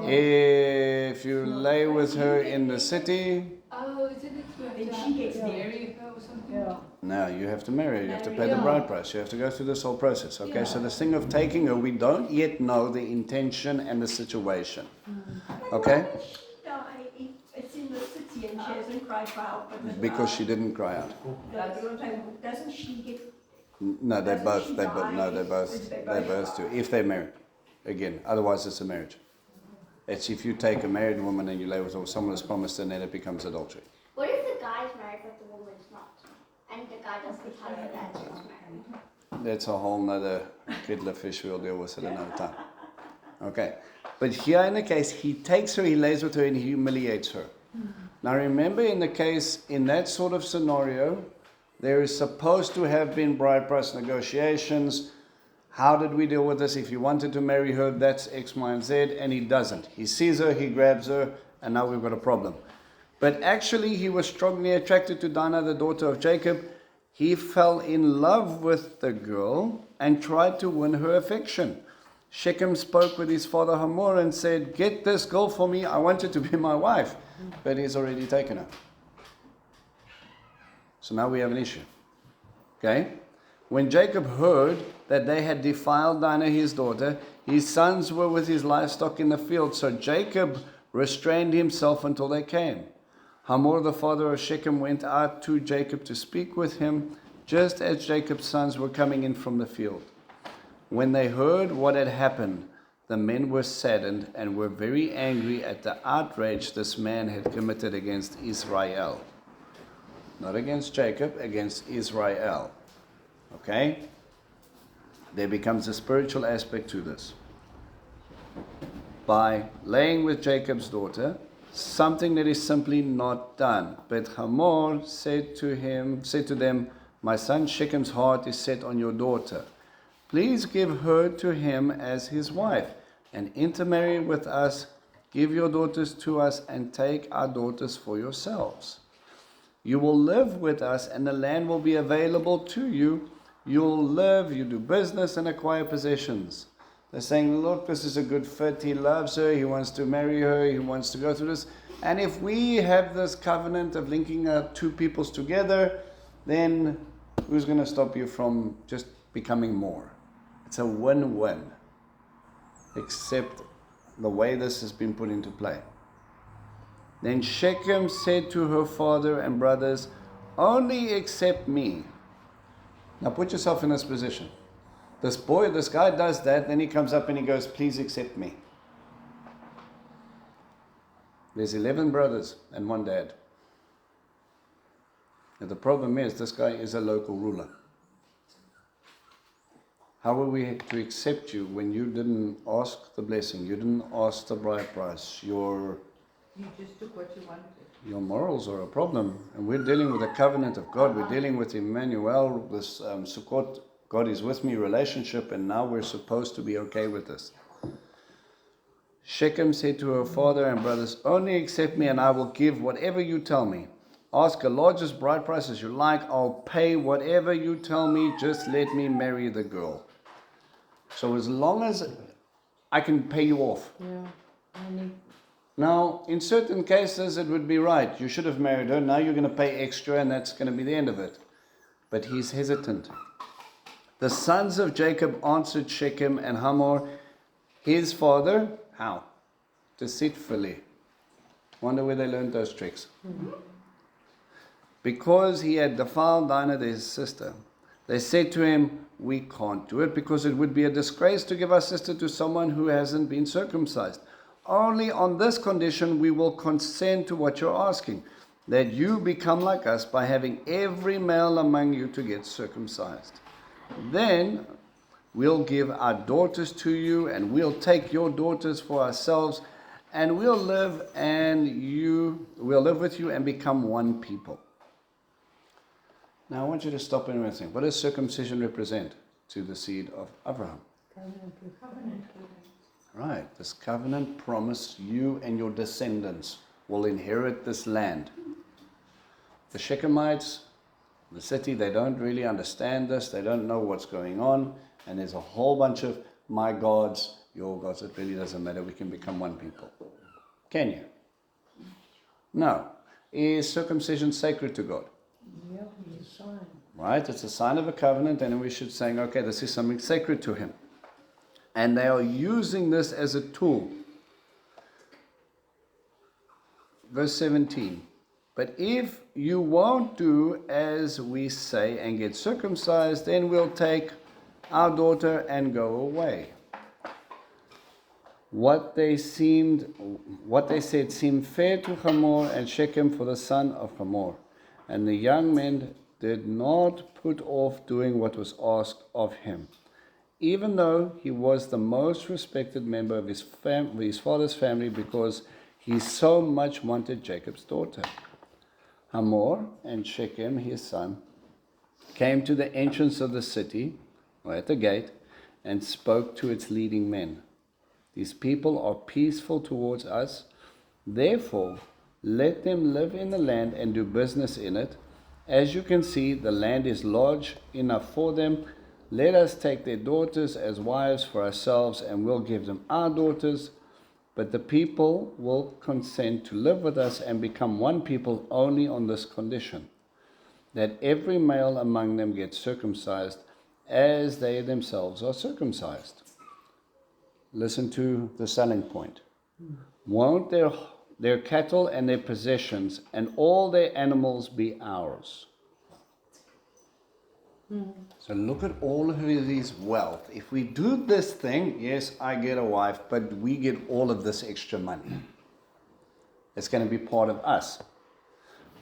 If you lay with her in the city, Oh, isn't it Then she gets marry her or something? Yeah. no, you have to marry her. You have to pay the bride price. You have to go through this whole process. Okay, so this thing of taking her, we don't yet know the intention and the situation. Okay? It's in the city and she hasn't cried for help. Because she didn't cry out. Doesn't she get? No, they both do. If they're married. Again, otherwise it's a marriage. It's if you take a married woman and you lay with her, someone is promised and then it becomes adultery. What if the guy's married but the woman's not? And the guy doesn't tell her that she's married? That's a whole nother kettle of fish we'll deal with at another time. Okay. But here in the case, he takes her, he lays with her and he humiliates her. Now remember in the case, in that sort of scenario, there is supposed to have been bride price negotiations. How did we deal with this? If he wanted to marry her, that's X, Y, and Z, and he doesn't. He sees her, he grabs her, and now we've got a problem. But actually, he was strongly attracted to Dinah, the daughter of Jacob. He fell in love with the girl and tried to win her affection. Shechem spoke with his father Hamor and said, get this girl for me, I want her to be my wife. But he's already taken her. So now we have an issue. Okay? When Jacob heard that they had defiled Dinah his daughter, his sons were with his livestock in the field. So Jacob restrained himself until they came. Hamor, the father of Shechem, went out to Jacob to speak with him, just as Jacob's sons were coming in from the field. When they heard what had happened, the men were saddened and were very angry at the outrage this man had committed against Israel. Not against Jacob, against Israel. Okay? There becomes a spiritual aspect to this. By laying with Jacob's daughter, something that is simply not done. But Hamor said to them, my son Shechem's heart is set on your daughter. Please give her to him as his wife, and intermarry with us. Give your daughters to us, and take our daughters for yourselves. You will live with us, and the land will be available to you. You'll live, you do business, and acquire possessions. They're saying, look, this is a good fit. He loves her. He wants to marry her. He wants to go through this. And if we have this covenant of linking two peoples together, then who's going to stop you from just becoming more? It's a win-win, except the way this has been put into play. Then Shechem said to her father and brothers, only accept me. Now put yourself in this position. This guy does that, then he comes up and he goes, please accept me. There's 11 brothers and one dad. And the problem is, this guy is a local ruler. How are we to accept you when you didn't ask the blessing, you didn't ask the bride price, You just took what you wanted. your morals are a problem? And we're dealing with the covenant of God, we're dealing with Emmanuel, this Sukkot, God is with me relationship, and now we're supposed to be okay with this. Shechem said to her father and brothers, only accept me and I will give whatever you tell me. Ask the largest bride price as you like, I'll pay whatever you tell me, just let me marry the girl. So as long as I can pay you off. Yeah. Now, in certain cases it would be right, you should have married her, now you're going to pay extra and that's going to be the end of it. But he's hesitant. The sons of Jacob answered Shechem and Hamor, his father, how? Deceitfully. Wonder where they learned those tricks. Because he had defiled Dinah, his sister. They said to him, we can't do it because it would be a disgrace to give our sister to someone who hasn't been circumcised. Only on this condition we will consent to what you're asking, that you become like us by having every male among you to get circumcised. Then we'll give our daughters to you, and we'll take your daughters for ourselves, and we'll live with you and become one people. Now I want you to stop and think. What does circumcision represent to the seed of Abraham? Covenant. Right, this covenant promise you and your descendants will inherit this land. The Shechemites, the city, they don't really understand this, they don't know what's going on, and there's a whole bunch of my gods, your gods, it really doesn't matter, we can become one people. Can you? No. Is circumcision sacred to God? Yeah, it's a sign. Right, it's a sign of a covenant, and we should say, okay, this is something sacred to him. And they are using this as a tool. Verse 17. But if you won't do as we say and get circumcised, then we'll take our daughter and go away. What they said seemed fair to Hamor and Shechem for the son of Hamor. And the young men did not put off doing what was asked of him, even though he was the most respected member of his father's family, because he so much wanted Jacob's daughter. Hamor and Shechem, his son, came to the entrance of the city, or at the gate, and spoke to its leading men. These people are peaceful towards us, therefore let them live in the land and do business in it. As you can see, the land is large enough for them. Let us take their daughters as wives for ourselves, and we'll give them our daughters. But the people will consent to live with us and become one people only on this condition, that every male among them gets circumcised as they themselves are circumcised. Listen to the selling point. Won't their cattle and their possessions and all their animals be ours? So look at all of these wealth. If we do this thing, yes, I get a wife, but we get all of this extra money. It's going to be part of us.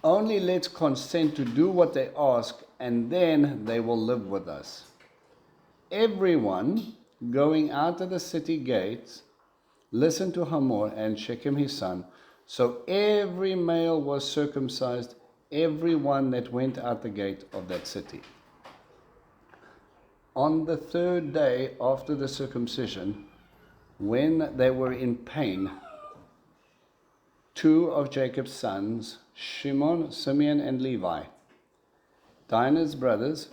Only let's consent to do what they ask, and then they will live with us. Everyone going out of the city gates listened to Hamor and Shechem his son. So every male was circumcised, every one that went out the gate of that city. On the third day after the circumcision, when they were in pain, two of Jacob's sons, Shimon, Simeon, and Levi, Dinah's brothers,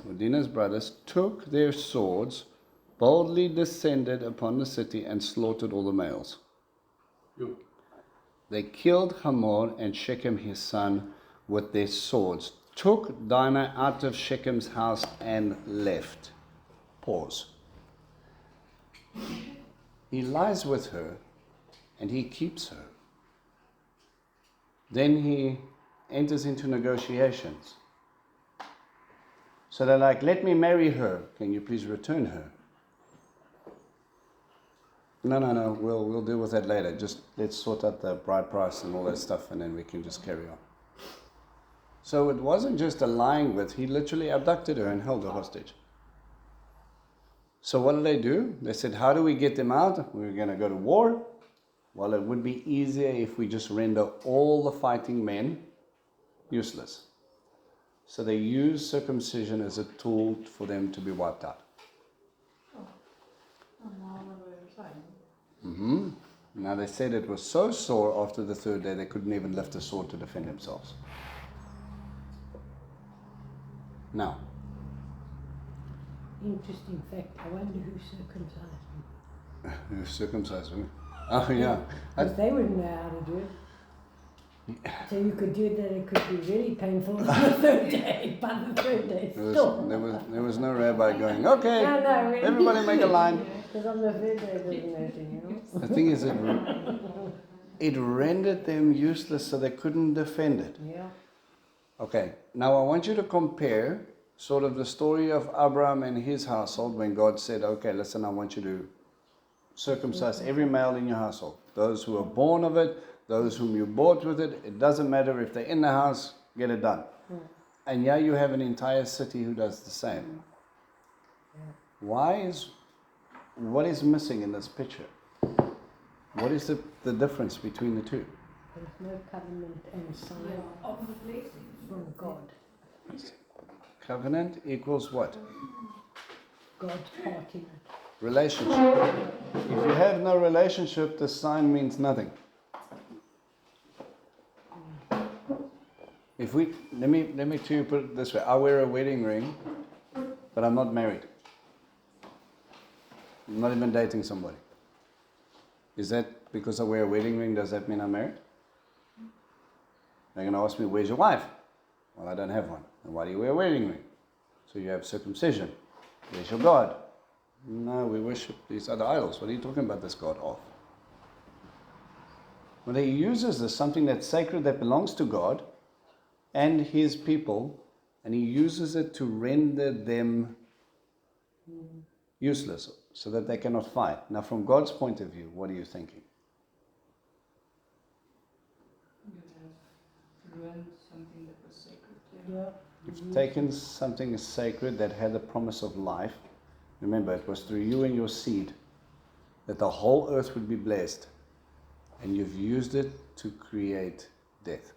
took their swords, boldly descended upon the city, and slaughtered all the males. They killed Hamor and Shechem his son with their swords, took Dinah out of Shechem's house and left. Pause. He lies with her and he keeps her. Then he enters into negotiations. So they're like, let me marry her. Can you please return her? No, we'll deal with that later. Just let's sort out the bride price and all that stuff and then we can just carry on. So it wasn't just a lying with, he literally abducted her and held her hostage. So what did they do? They said, how do we get them out? We're going to go to war. Well, it would be easier if we just render all the fighting men useless. So they used circumcision as a tool for them to be wiped out. Now they said it was so sore after the third day they couldn't even lift a sword to defend themselves. Now, Interesting fact. I wonder who circumcised me. who circumcised me? Oh yeah. Because they wouldn't know how to do it. So you could do that, it could be really painful on the third day, by the third day still. There was no rabbi going, okay, No, really. everybody make a line. Because on the third day it doesn't hurt, you know. The thing is, it rendered them useless so they couldn't defend it. Yeah. Okay, now I want you to compare sort of the story of Abraham and his household when God said, okay, listen, I want you to circumcise every male in your household. Those who are born of it, those whom you bought with it, it doesn't matter if they're in the house, get it done. And yeah, you have an entire city who does the same. What is missing in this picture? What is the difference between the two? There's no covenant and sign of the blessing from God. Covenant equals what? God's part in it. Relationship. If you have no relationship, the sign means nothing. If we let me to you put it this way: I wear a wedding ring, but I'm not married. I'm not even dating somebody. Is that because I wear a wedding ring? Does that mean I'm married? They're going to ask me, "Where's your wife?" Well, I don't have one. And why do you wear a wedding ring? So you have circumcision. Where's your God? No, we worship these other idols. What are you talking about this God of? Well, he uses this, something that's sacred, that belongs to God and his people, and he uses it to render them useless so that they cannot fight. Now, from God's point of view, what are you thinking? You have ruined something that was sacred. Yeah. You've taken something sacred that had the promise of life. Remember, it was through you and your seed that the whole earth would be blessed, and you've used it to create death.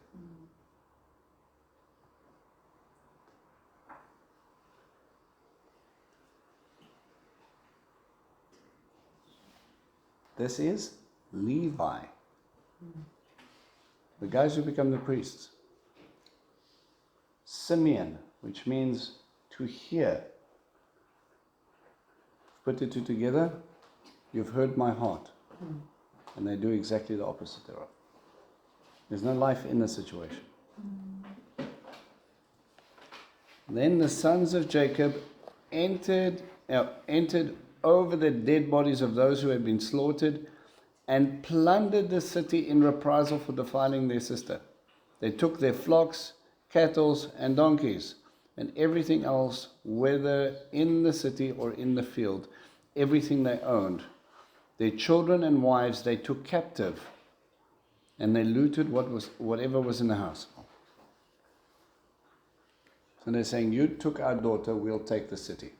This is Levi, the guys who become the priests. Simeon, which means to hear. Put the two together, you've heard my heart. And they do exactly the opposite thereof. There's no life in the situation. Then the sons of Jacob entered over the dead bodies of those who had been slaughtered and plundered the city in reprisal for defiling their sister. They took their flocks, cattle, and donkeys, and everything else, whether in the city or in the field, everything they owned. Their children and wives they took captive, and they looted whatever was in the house. So they're saying, you took our daughter, we'll take the city.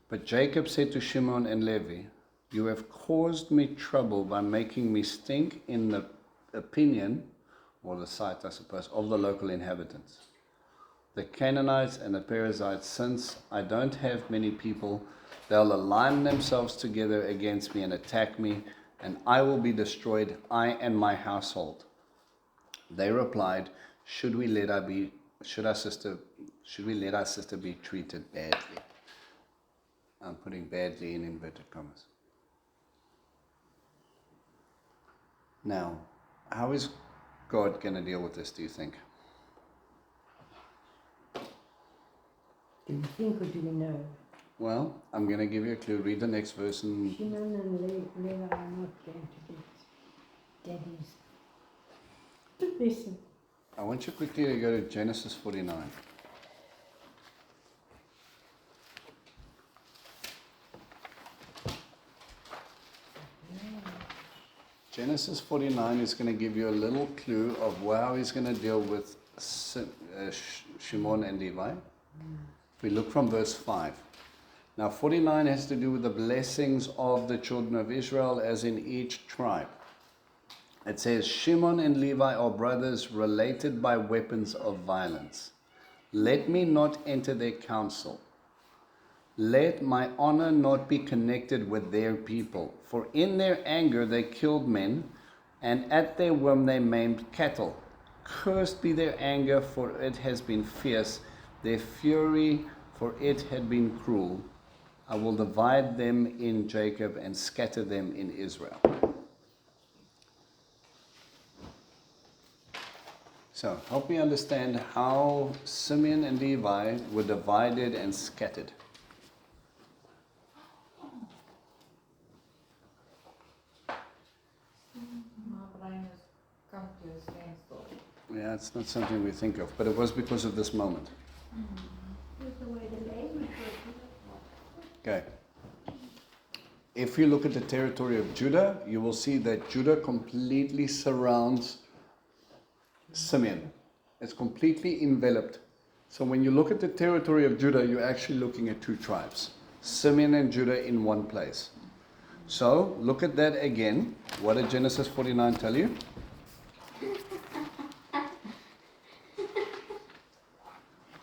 But Jacob said to Shimon and Levi, you have caused me trouble by making me stink in the opinion, or the sight, I suppose, of the local inhabitants. The Canaanites and the Perizzites, since I don't have many people, they'll align themselves together against me and attack me, and I will be destroyed, I and my household. They replied, should we let our sister be treated badly? I'm putting badly in inverted commas. Now, how is God going to deal with this, do you think? Do you think or do you know? Well, I'm going to give you a clue. Read the next verse and Shimon and Levi are not going to get daddy's blessing. I want you quickly to go to Genesis 49. Genesis 49 is going to give you a little clue of how he's going to deal with Shimon and Levi. If we look from verse 5. Now 49 has to do with the blessings of the children of Israel as in each tribe. It says, Shimon and Levi are brothers related by weapons of violence. Let me not enter their council. Let my honor not be connected with their people. For in their anger they killed men, and at their whim they maimed cattle. Cursed be their anger, for it has been fierce, their fury, for it had been cruel. I will divide them in Jacob and scatter them in Israel. So, help me understand how Simeon and Levi were divided and scattered. My brain has come to a standstill. Yeah, it's not something we think of, but it was because of this moment. With the way the language was. Okay. If you look at the territory of Judah, you will see that Judah completely surrounds Simeon. It's completely enveloped. So when you look at the territory of Judah, you're actually looking at two tribes, Simeon and Judah in one place. So look at that again. What did Genesis 49 tell you?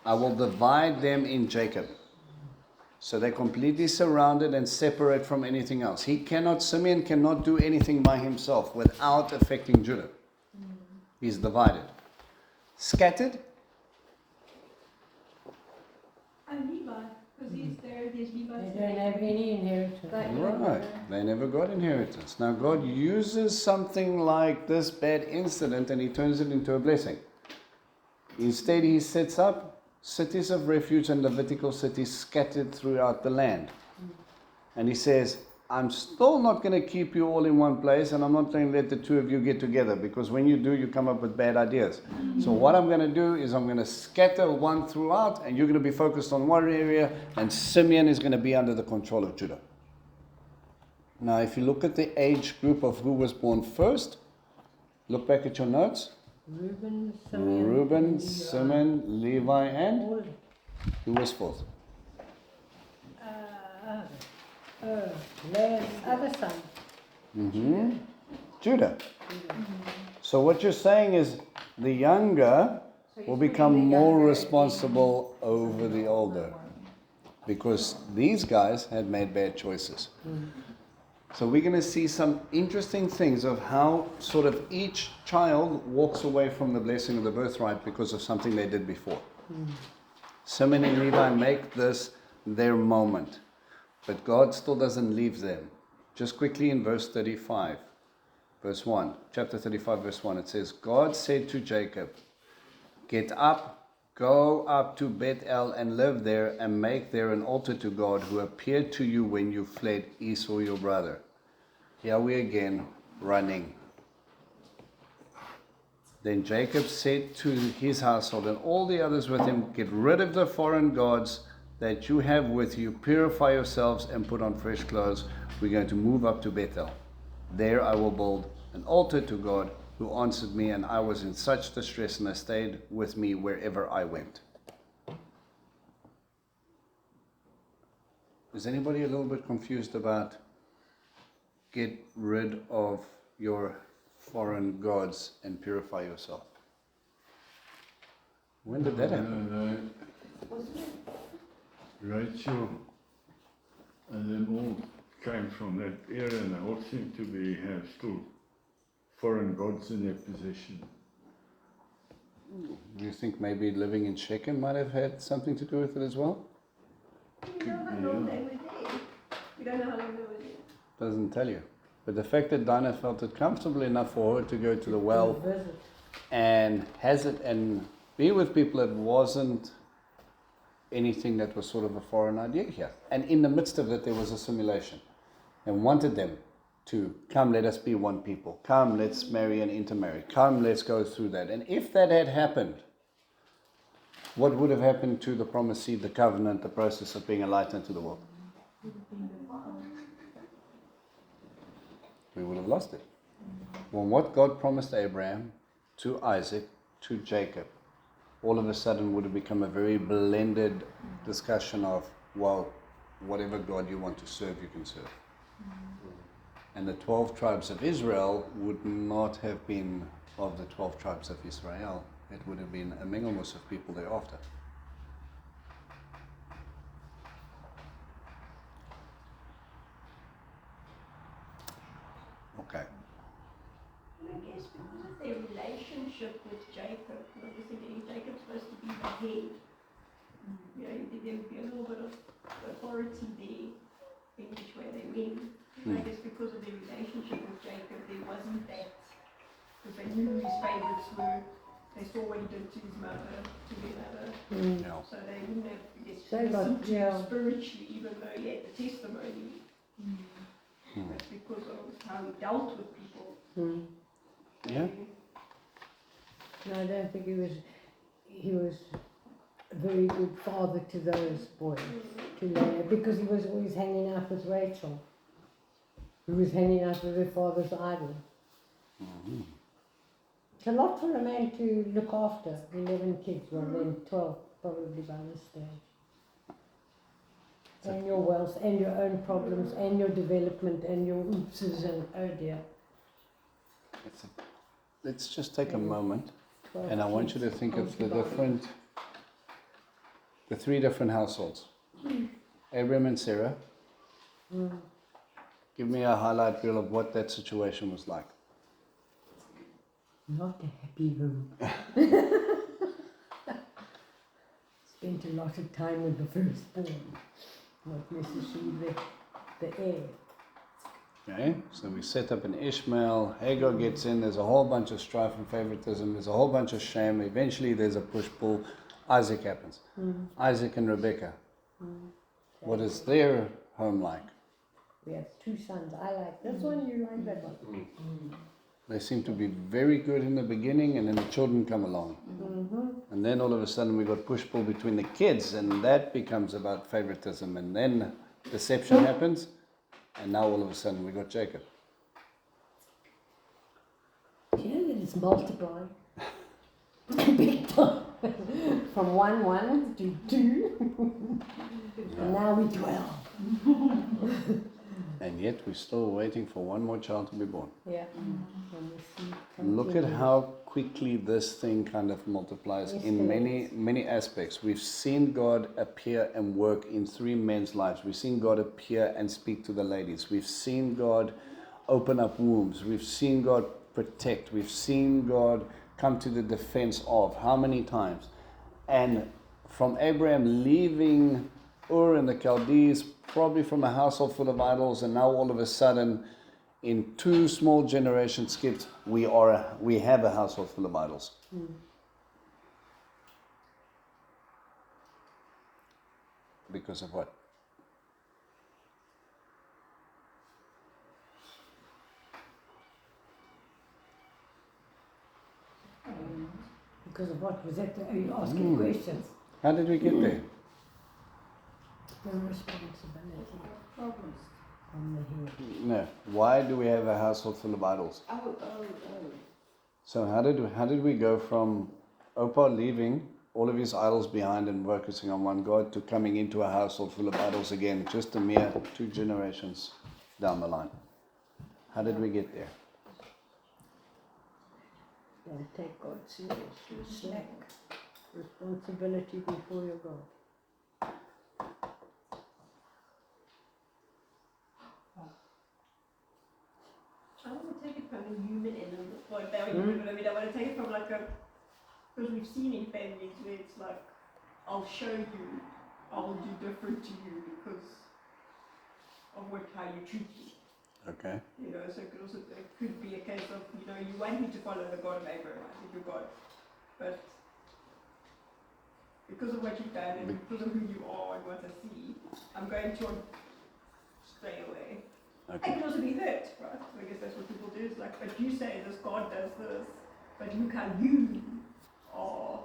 I will divide them in Jacob. So they're completely surrounded and separate from anything else. Simeon cannot do anything by himself without affecting Judah. He's divided. Scattered. And Levi, because he's there, there's Levi. They don't have any inheritance. Right. They never got inheritance. Now God uses something like this bad incident and he turns it into a blessing. Instead he sets up cities of refuge and Levitical cities scattered throughout the land. And he says, I'm still not going to keep you all in one place, and I'm not going to let the two of you get together, because when you do, you come up with bad ideas. So what I'm going to do is I'm going to scatter one throughout, and you're going to be focused on one area, and Simeon is going to be under the control of Judah. Now, if you look at the age group of who was born first, look back at your notes. Reuben, Simeon, Levi, and all who was fourth? Leah's other son. Judah. So what you're saying is the younger will become more responsible over the older, because these guys had made bad choices. So we're going to see some interesting things of how sort of each child walks away from the blessing of the birthright because of something they did before. Simeon and Levi make this their moment. But God still doesn't leave them. Just quickly in verse 35, verse 1, chapter 35, verse 1, it says, God said to Jacob, get up, go up to Bethel and live there and make there an altar to God who appeared to you when you fled Esau your brother. Here we again, running. Then Jacob said to his household and all the others with him, get rid of the foreign gods that you have with you, purify yourselves and put on fresh clothes. We're going to move up to Bethel. There I will build an altar to God who answered me, and I was in such distress, and I stayed with me wherever I went. Is anybody a little bit confused about get rid of your foreign gods and purify yourself? When did that happen? Rachel and them all came from that era, and they all seem to have still foreign gods in their possession. Do you think maybe living in Shechem might have had something to do with it as well? You know how long they were there? We don't know how long they were there. Doesn't tell you. But the fact that Dinah felt it comfortable enough for her to go to the well Visit. and has it and be with people, it wasn't anything that was sort of a foreign idea here. And in the midst of it, there was assimilation, and wanted them to come, let us be one people. Come, let's marry and intermarry. Come, let's go through that. And if that had happened, what would have happened to the promised seed, the covenant, the process of being a light unto the world? We would have lost it. Well, what God promised Abraham, to Isaac, to Jacob, all of a sudden would have become a very blended discussion of, well, whatever God you want to serve, you can serve. And the 12 tribes of Israel would not have been of the 12 tribes of Israel. It would have been a mingleness of people thereafter. Okay. And I guess because of their relationship with Jacob, like I said, Jacob's supposed to be the head. You know, there would be a little bit of authority there in which way they went. And I guess because of their relationship with Jacob, there wasn't that, because they knew who his favourites were. They saw what he did to his mother, to their mother. Yeah. So they wouldn't have, I guess, They got- listened to yeah. him spiritually, even though he had the testimony. But because of how he dealt with people. Yeah. No, I don't think he was a very good father to those boys, to Leah, because he was always hanging out with Rachel, who was hanging out with her father's idol. It's a lot for a man to look after, 11 kids, well then 12 probably by this stage. And your wealth, and your own problems, and your development, and your oopses, and oh dear. Let's just take a moment, 12 and I want you kids, to think of concubines. the three different households. Abraham and Sarah. Give me a highlight reel of what that situation was like. Not a happy home. Spent a lot of time with the firstborn, not necessarily the heir. Okay, so we set up an Ishmael, Hagar gets in, there's a whole bunch of strife and favoritism, there's a whole bunch of shame, eventually there's a push-pull, Isaac happens. Isaac and Rebecca. What is their home like? We have 2 sons. I like this one, you like that one. They seem to be very good in the beginning, and then the children come along. And then all of a sudden we got push-pull between the kids, and that becomes about favoritism, and then deception happens, and now all of a sudden we got Jacob. Do you know that it's multiplying? Big time. From 1 to 2. And now we 12. And yet we're still waiting for one more child to be born. Yeah. Look at how quickly this thing kind of multiplies Yes, in it many, is. many aspects. We've seen God appear and work in 3 men's lives. We've seen God appear and speak to the ladies. We've seen God open up wombs. We've seen God protect. We've seen God come to the defense of. How many times? And from Abraham leaving Ur and the Chaldees, probably from a household full of idols, and now all of a sudden, in 2 small generation skips, we have a household full of idols. Because of what? Because of what? Was that are you asking questions? How did we get there? The responsibility Problems. on the head. No. Why do we have a household full of idols? Oh. So how did we go from Opa leaving all of his idols behind and focusing on one God to coming into a household full of idols again, just a mere 2 generations down the line? How did we get there? Don't take God seriously. Slack. Responsibility before your God. I don't want to take it from a human element, like that, you know what I mean? I want to take it from like a, because we've seen in families where it's like, I'll show you, I'll do different to you because how you treat me. Okay. You know, so it could be a case of, you know, you want me to follow the God of Abraham, I think you're God, but because of what you've done and because of who you are and what I see, I'm going to stray away. I Okay. can also be hurt, right? So I guess that's what people do. It's like, but you say this God does this, but look how you are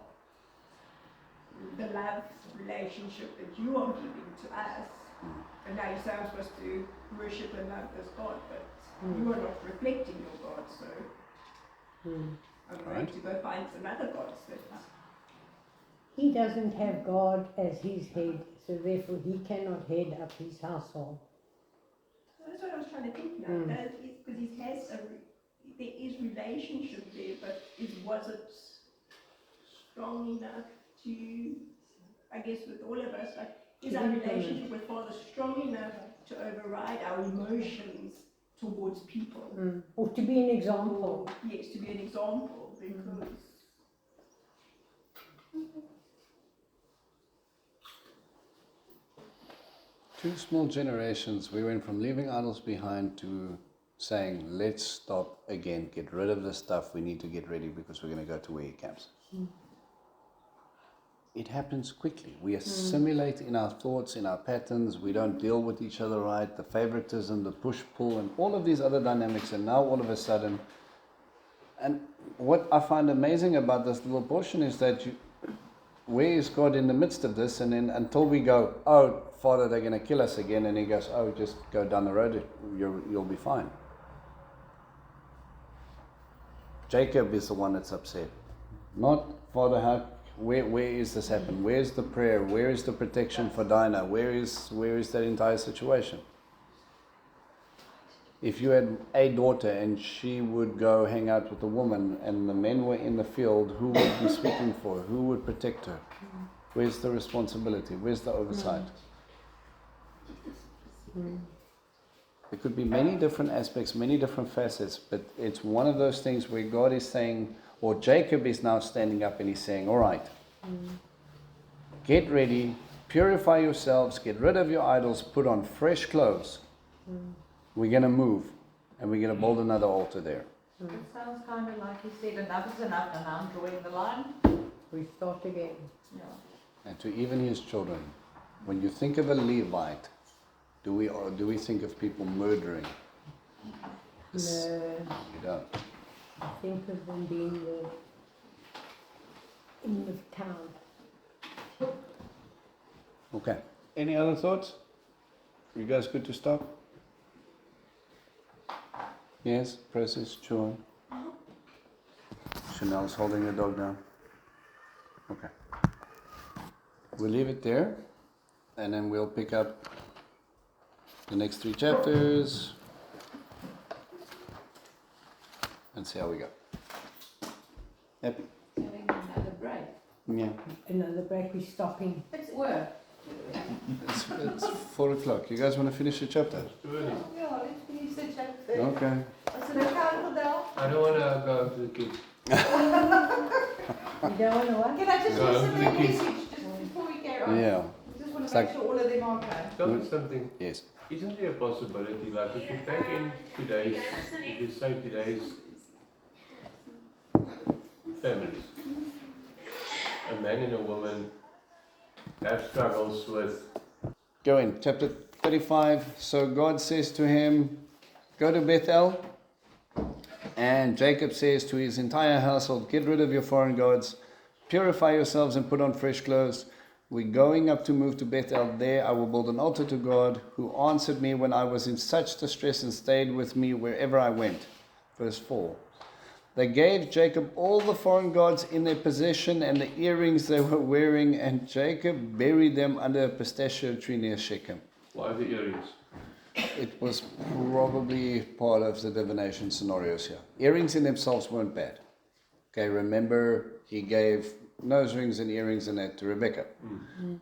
the love relationship that you are giving to us. And now you say I'm supposed to worship and love this God, but you are not reflecting your God, so I'm going Right. to go find some other gods that He doesn't have God as his head, so therefore he cannot head up his household. that's what I was trying to think now. Because he has there is relationship there, but was it strong enough to, I guess with all of us, like, is our relationship with Father strong enough to override our emotions towards people? Or to be an example. Or, yes, to be an example, because Two small generations, we went from leaving idols behind to saying, let's stop again, get rid of this stuff, we need to get ready because we're going to go to where he camps. It happens quickly. We assimilate in our thoughts, in our patterns, we don't deal with each other right, the favoritism, the push-pull, and all of these other dynamics, and now all of a sudden, and what I find amazing about this little portion is that where is God in the midst of this? And then until we go, oh, Father, they're going to kill us again. And he goes, oh, just go down the road, you'll be fine. Jacob is the one that's upset. Not, Father, where is this happening? Where's the prayer? Where is the protection for Dinah? Where is that entire situation? If you had a daughter and she would go hang out with a woman and the men were in the field, who would be speaking for her? Who would protect her? Where's the responsibility? Where's the oversight? There could be many different aspects, many different facets, but it's one of those things where God is saying, or Jacob is now standing up and he's saying, all right, get ready, purify yourselves, get rid of your idols, put on fresh clothes. We're going to move, and we're going to build another altar there. It sounds kind of like he said, enough is enough, and I'm drawing the line. We start again. Yeah. And to even his children, when you think of a Levite, do we think of people murdering? No, You don't. I think of them being in the town. Okay. Any other thoughts? You guys good to stop? Yes, process, chewing. Chanel's holding the dog down. Okay. We'll leave it there, and then we'll pick up the next 3 chapters and see how we go. Happy? Having another break. Yeah. Another break, we're stopping. It's work. It's 4 o'clock. You guys want to finish the chapter? Too early. Yeah, let's finish the chapter. Okay. Is it okay, Uncle Dale? I don't want to go to the kids. You don't want to what? Can I just No, listen to the the kids. message just before we carry on? Yeah. We just want It's to make like- sure all of them are okay. Tell me something. Yes. Isn't there a possibility, like if you take in today's, if you say today's families, a man and a woman have struggles with, Go in, chapter 35. So God says to him, go to Bethel. And Jacob says to his entire household, get rid of your foreign gods, purify yourselves and put on fresh clothes. We're going up to move to Bethel. There I will build an altar to God, who answered me when I was in such distress and stayed with me wherever I went. Verse 4. They gave Jacob all the foreign gods in their possession and the earrings they were wearing, and Jacob buried them under a pistachio tree near Shechem. why the earrings? It was probably part of the divination scenarios here. Earrings in themselves weren't bad. Okay, remember he gave nose rings and earrings and that to Rebecca.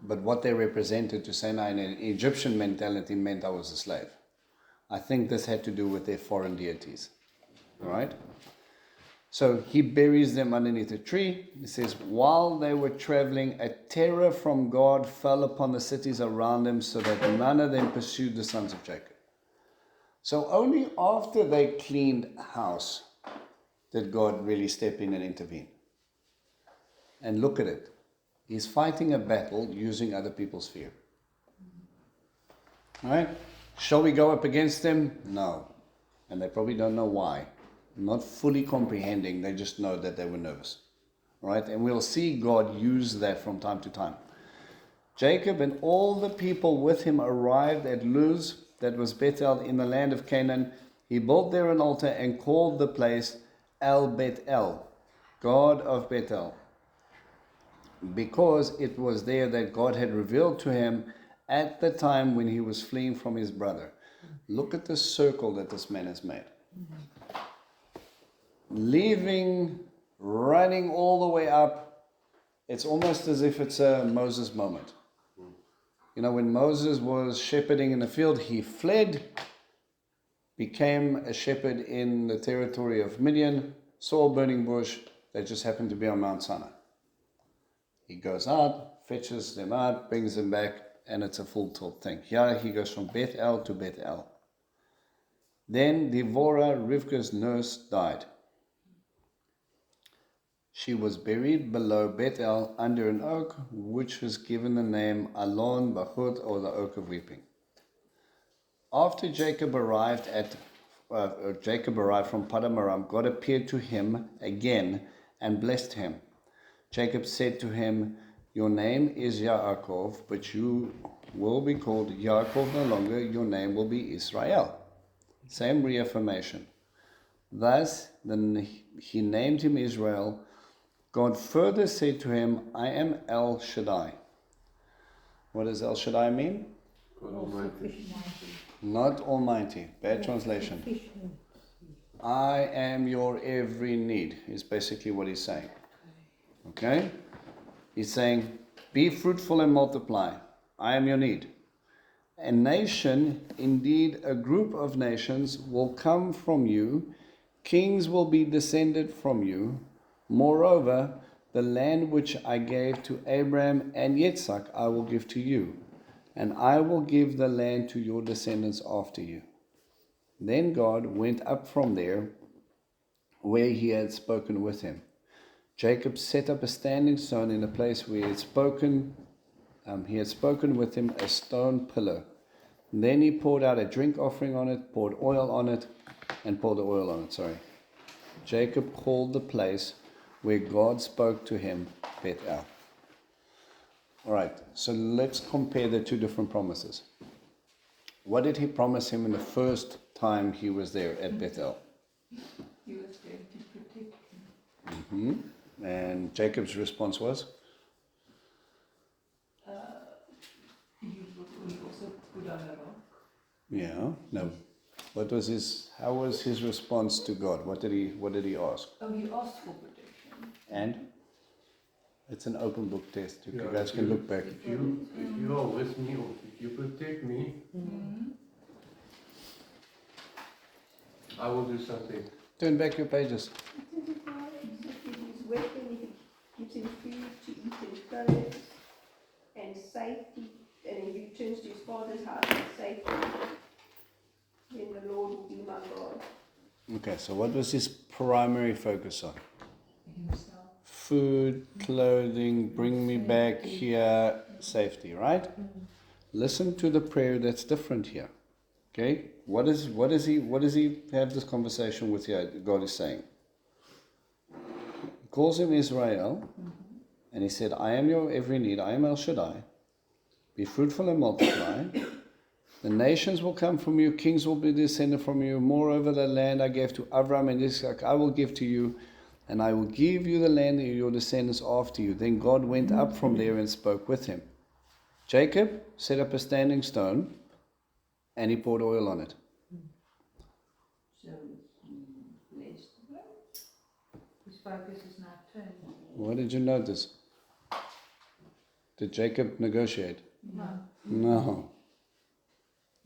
But what they represented to Sinai in an Egyptian mentality meant I was a slave. I think this had to do with their foreign deities. All right? So he buries them underneath a tree. He says, while they were traveling, a terror from God fell upon the cities around them so that none of them pursued the sons of Jacob. So only after they cleaned house did God really step in and intervene. And look at it. He's fighting a battle using other people's fear. Right? Shall we go up against them? No. And they probably don't know why. Not fully comprehending, they just know that they were nervous. Right? And we'll see God use that from time to time. Jacob and all the people with him arrived at Luz, that was Bethel, in the land of Canaan. He built there an altar and called the place El Bethel, God of Bethel, because it was there that God had revealed to him at the time when he was fleeing from his brother. Look at the circle that this man has made. Leaving, running all the way up, it's almost as if it's a Moses moment. You know, when Moses was shepherding in the field, he fled, became a shepherd in the territory of Midian, saw a burning bush that just happened to be on Mount Sinai. He goes out, fetches them out, brings them back, and it's a full tilt thing. Here he goes from Bethel to Bethel. Then Devorah, Rivka's nurse, died. She was buried below Bethel under an oak, which was given the name Alon Bachut, or the Oak of Weeping. After Jacob arrived from Paddan Aram, God appeared to him again and blessed him. Jacob said to him, "Your name is Yaakov, but you will be called Yaakov no longer. Your name will be Israel." Same reaffirmation. Thus, then he named him Israel. God further said to him, "I am El Shaddai." What does El Shaddai mean? God Almighty. Not Almighty. Bad translation. I am your every need, is basically what he's saying. Okay? He's saying, be fruitful and multiply. I am your need. A nation, indeed a group of nations, will come from you. Kings will be descended from you. Moreover, the land which I gave to Abraham and Yitzhak I will give to you, and I will give the land to your descendants after you. Then God went up from there where he had spoken with him. Jacob set up a standing stone in the place where he had spoken with him, a stone pillar. Then he poured out a drink offering on it, poured the oil on it. Jacob called the place where God spoke to him Bethel. All right, so let's compare the two different promises. What did he promise him in the first time he was there at Bethel? He was going to protect him. And Jacob's response was? He would also put on a rock. Yeah, no. How was his response to God? What did he ask? Oh, he asked for protection. And it's an open book test. You Yeah, guys can look back. If you are with me, or if you protect me, I will do something. Turn back your pages. It is his weapon, he gives him food to eat and clothes and safety, and he returns to his father's house in safety. Then the Lord will be my God. Okay, so what was his primary focus on? Himself. Food, clothing, bring me back here, safety, right? Listen to the prayer that's different here. Okay? What does he have this conversation with here? God is saying. He calls him Israel, and he said, I am your every need, I am El Shaddai. Be fruitful and multiply. The nations will come from you, kings will be descended from you. Moreover, the land I gave to Abraham and Isaac, I will give to you, and I will give you the land of your descendants after you. Then God went up from there and spoke with him. Jacob set up a standing stone, and he poured oil on it. So he blessed the ground. His focus is now turned. What did you notice? Did Jacob negotiate? No. No.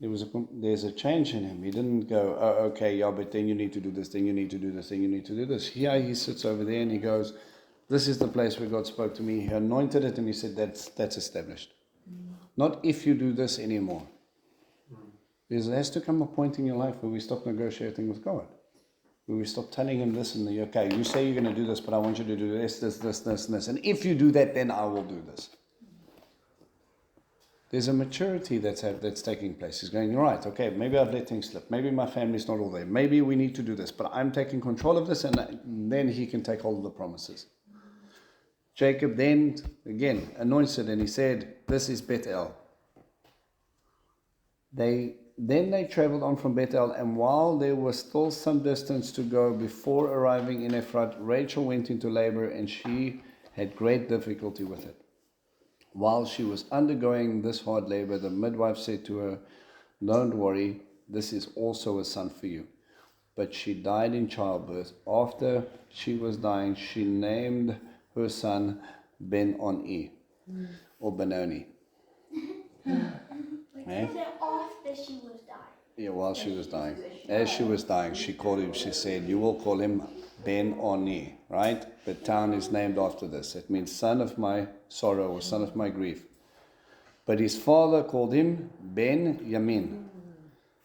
There's a change in him. He didn't go, oh, okay, yeah, but then you need to do this, then you need to do this, then you need to do this. Here he sits over there and he goes, this is the place where God spoke to me. He anointed it and he said, that's established. Not if you do this anymore. There has to come a point in your life where we stop negotiating with God. Where we stop telling him this and the, okay, you say you're going to do this, but I want you to do this, and this. And if you do that, then I will do this. There's a maturity that's taking place. He's going, you're right, okay, maybe I've let things slip. Maybe my family's not all there. Maybe we need to do this, but I'm taking control of this, and then he can take hold of the promises. Jacob then, again, anointed, and he said, this is Bethel. Then they traveled on from Bethel, and while there was still some distance to go before arriving in Ephrath, Rachel went into labor, and she had great difficulty with it. While she was undergoing this hard labor, the midwife said to her, don't worry, this is also a son for you. But she died in childbirth. After she was dying, she named her son Ben-Oni, or Benoni. Is it after she was dying? Yeah, while she was dying. As she was dying, she called him, she said, you will call him Ben-Oni, right? The town is named after this. It means son of my sorrow or son of my grief. But his father called him Ben-Yamin,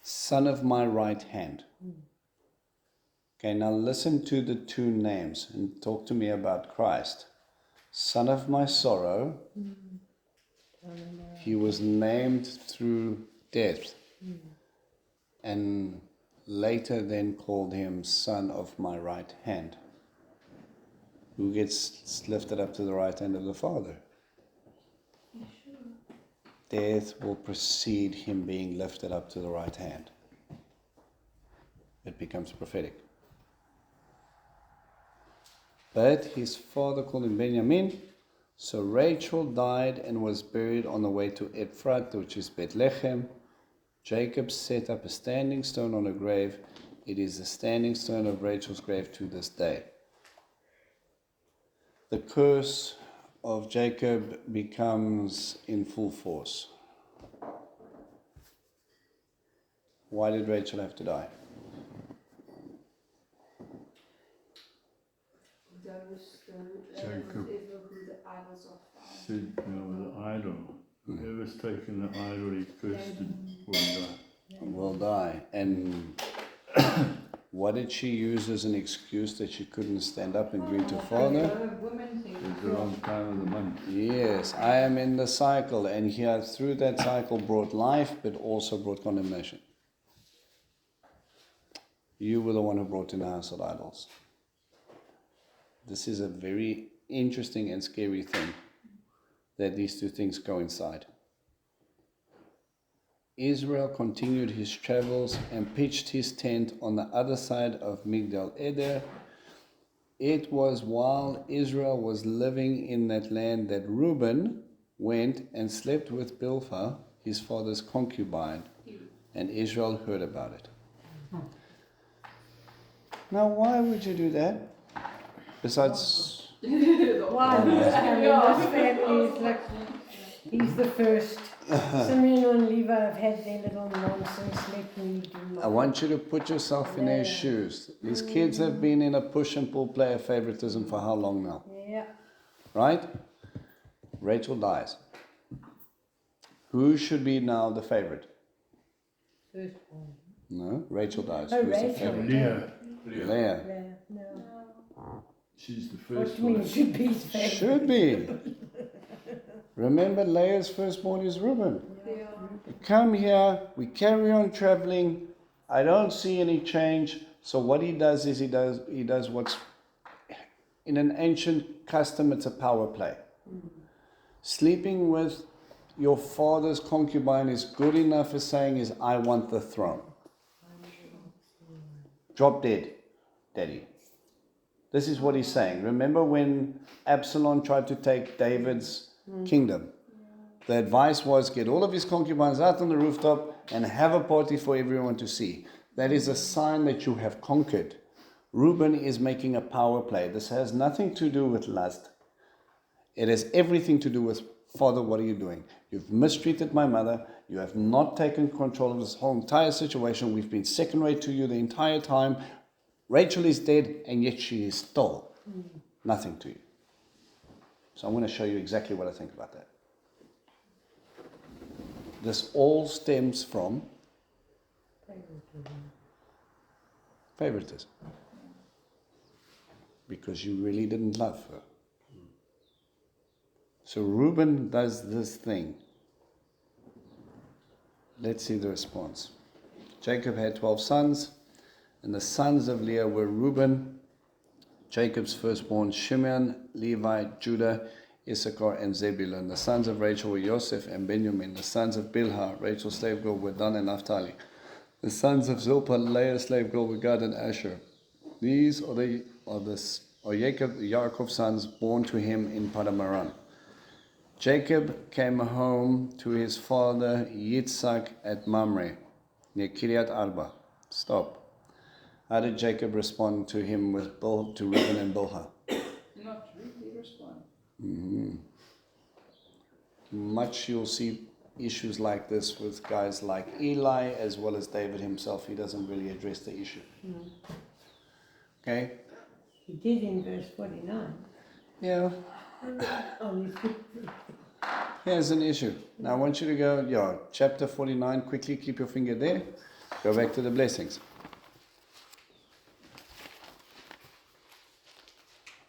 son of my right hand. Okay, now listen to the two names and talk to me about Christ. Son of my sorrow, he was named through death. And later then called him son of my right hand. Who gets lifted up to the right hand of the Father? Death will precede him being lifted up to the right hand. It becomes prophetic. But his father called him Benjamin. So Rachel died and was buried on the way to Ephrath, which is Bethlehem. Jacob set up a standing stone on her grave. It is the standing stone of Rachel's grave to this day. The curse of Jacob becomes in full force. Why did Rachel have to die? Jacob Israel who the idols of said, the idol. Whoever's taken the idol, he cursed it will die. Will die. And what did she use as an excuse that she couldn't stand up and greet her father? It's the wrong time of the month. Yes, I am in the cycle, and here through that cycle brought life, but also brought condemnation. You were the one who brought in the household idols. This is a very interesting and scary thing, that these two things coincide. Israel continued his travels and pitched his tent on the other side of Migdal Eder. It was while Israel was living in that land that Reuben went and slept with Bilhah, his father's concubine, and Israel heard about it. Now, why would you do that? Besides, Why? This family is like, he's the first. Simeon and Levi have had their little nonsense. Let me do I want you to put yourself in their shoes. These kids have been in a push and pull play of favoritism for how long now? Yeah. Right? Rachel dies. Who should be now the favorite? First one. No, Rachel dies. Oh, Who's the Rachel. favorite? Leah, Leah. Yeah, no. she's the What first do you mean one. should be his favorite? Should be. Remember, Leah's firstborn is Reuben. Yeah. Come here, we carry on traveling. I don't see any change. So what he does is he does what's in an ancient custom, it's a power play. Sleeping with your father's concubine is good enough as saying is, I want the throne. Drop dead, daddy. This is what he's saying. Remember when Absalom tried to take David's kingdom? The advice was get all of his concubines out on the rooftop and have a party for everyone to see. That is a sign that you have conquered. Reuben is making a power play. This has nothing to do with lust. It has everything to do with, Father, what are you doing? You've mistreated my mother. You have not taken control of this whole entire situation. We've been second rate to you the entire time. Rachel is dead, and yet she is still nothing to you. So I'm going to show you exactly what I think about that. This all stems from Favoritism. Because you really didn't love her. So Reuben does this thing. Let's see the response. Jacob had 12 sons, and the sons of Leah were Reuben, Jacob's firstborn, Shimeon, Levi, Judah, Issachar, and Zebulun. The sons of Rachel were Joseph and Benjamin. The sons of Bilhah, Rachel's slave girl, were Dan and Naphtali. The sons of Zilpah, Leah's slave girl, were Gad and Asher. These are Jacob's sons born to him in Padamaran. Jacob came home to his father Yitzhak at Mamre, near Kiryat Arba. Stop. How did Jacob respond to him to Reuben and Bilhah? Not really respond. Mm-hmm. Much you'll see issues like this with guys like Eli as well as David himself. He doesn't really address the issue. No. Okay? He did in verse 49. Yeah. Only 50. Here's an issue. Now I want you to go, chapter 49, quickly keep your finger there. Go back to the blessings.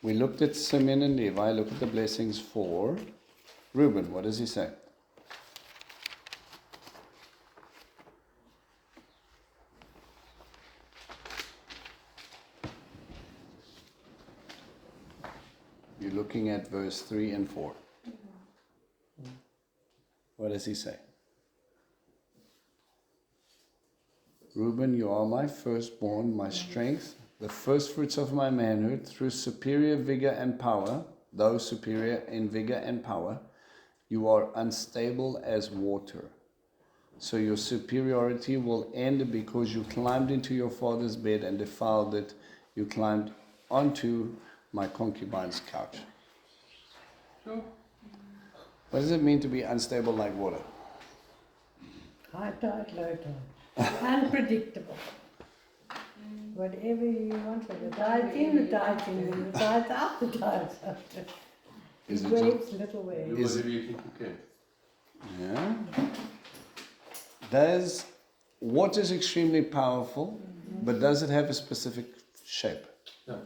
We looked at Simeon and Levi. Look at the blessings for Reuben. What does he say? You're looking at verse 3 and 4. What does he say? Reuben, you are my firstborn, my strength, the firstfruits of my manhood, through superior vigor and power, though superior in vigor and power, you are unstable as water. So your superiority will end because you climbed into your father's bed and defiled it. You climbed onto my concubine's couch. Sure. What does it mean to be unstable like water? High tide, low tide. Unpredictable. Whatever you want, the tide's in, the tide's in, and the tide's out, the tide's out. Is Big it waves, little waves. Is Whatever you think you can. Yeah. Does water is extremely powerful, but does it have a specific shape? No.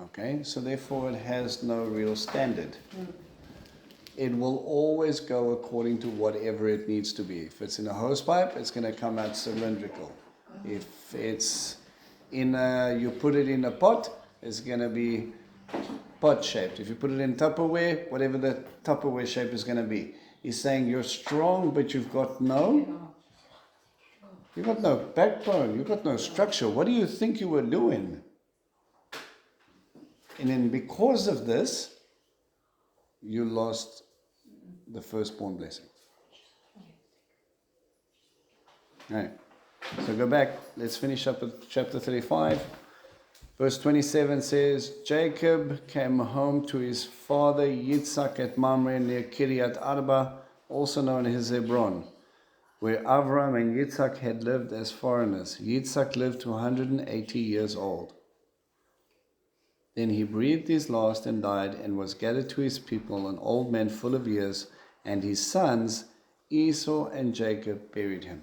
Okay, so therefore it has no real standard. It will always go according to whatever it needs to be. If it's in a hose pipe, it's going to come out cylindrical. If it's you put it in a pot, it's going to be pot shaped. If you put it in Tupperware, whatever the Tupperware shape is going to be. He's saying you're strong, but you've got no backbone, you've got no structure. What do you think you were doing? And then because of this, you lost the firstborn blessing. Right. So go back. Let's finish up with chapter 35. Verse 27 says, Jacob came home to his father Yitzhak at Mamre near Kiryat Arba, also known as Hebron, where Avram and Yitzhak had lived as foreigners. Yitzhak lived to 180 years old. Then he breathed his last and died, and was gathered to his people, an old man full of years, and his sons Esau and Jacob buried him.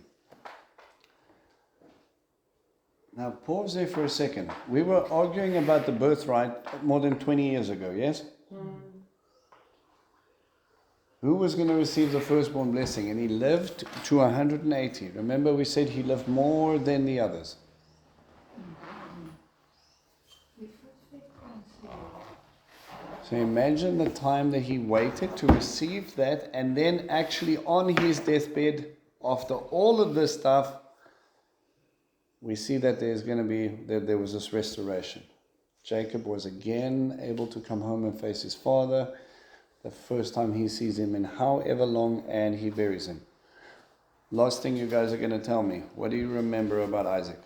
Now pause there for a second. We were arguing about the birthright more than 20 years ago, yes? Who was going to receive the firstborn blessing? And he lived to 180. Remember we said he lived more than the others. So imagine the time that he waited to receive that, and then actually on his deathbed, after all of this stuff, we see that there was this restoration. Jacob was again able to come home and face his father. The first time he sees him in however long, and he buries him. Last thing you guys are going to tell me. What do you remember about Isaac?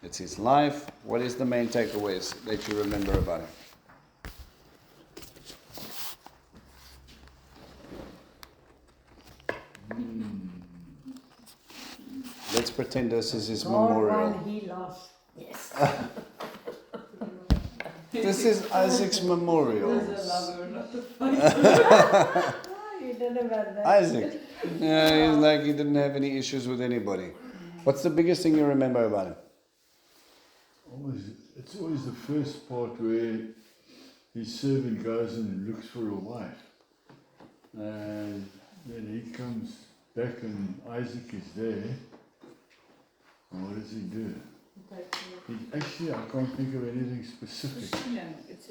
It's his life. What is the main takeaways that you remember about him? Let's pretend this is his memorial. One he lost. Yes. This is Isaac's memorial. There's a lover, not a fight. You don't know about that. Isaac. Yeah, he's like he didn't have any issues with anybody. What's the biggest thing you remember about him? it's always the first part where his servant goes and looks for a wife. And then he comes back and Isaac is there. And what does he do? Actually, I can't think of anything specific. No, it's a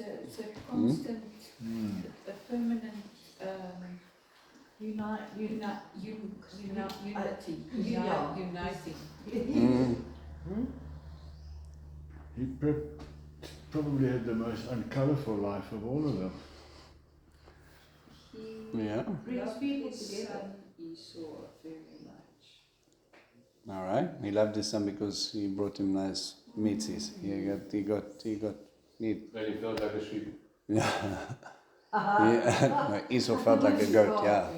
constant, a permanent unity. Uniting. He probably had the most uncolourful life of all of them. Yeah. Brings people together. Esau very much. All right. He loved his son because he brought him nice meaties. He got meat. Then he felt like a sheep. Yeah. Esau felt like a goat. Yeah.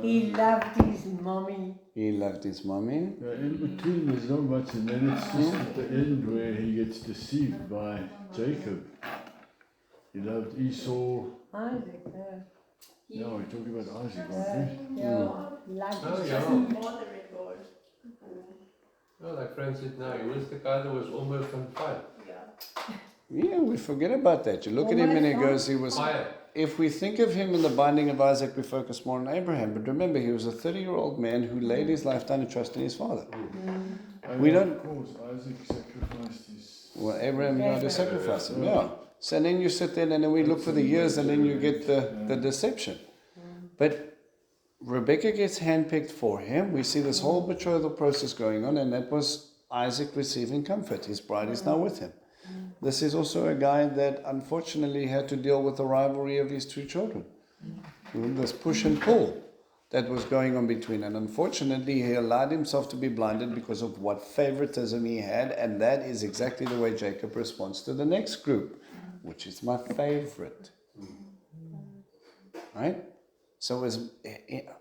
He loved his mommy. He loved his mommy. In between there's not much, and then it's just at the end where he gets deceived by Jacob. He loved Esau. Isaac, No, we're talking about Isaac, aren't we? yeah, loved Oh, his yeah. Mother-in-law. Well, like Frank said now, he was the guy that was almost on fire. Yeah, we forget about that. You look at him and he goes, he was. Fire. If we think of him in the binding of Isaac, we focus more on Abraham. But remember, he was a 30-year-old man who laid his life down and trusted in his father. And We of don't- course, Isaac sacrificed his... Well, Abraham had to sacrifice him, yeah. So then you sit there and then we look for the years and then you get the deception. But Rebecca gets handpicked for him. We see this whole betrothal process going on, and that was Isaac receiving comfort. His bride is now with him. This is also a guy that unfortunately had to deal with the rivalry of his two children. This push and pull that was going on between. And unfortunately, he allowed himself to be blinded because of what favoritism he had. And that is exactly the way Jacob responds to the next group, which is my favorite. Right? So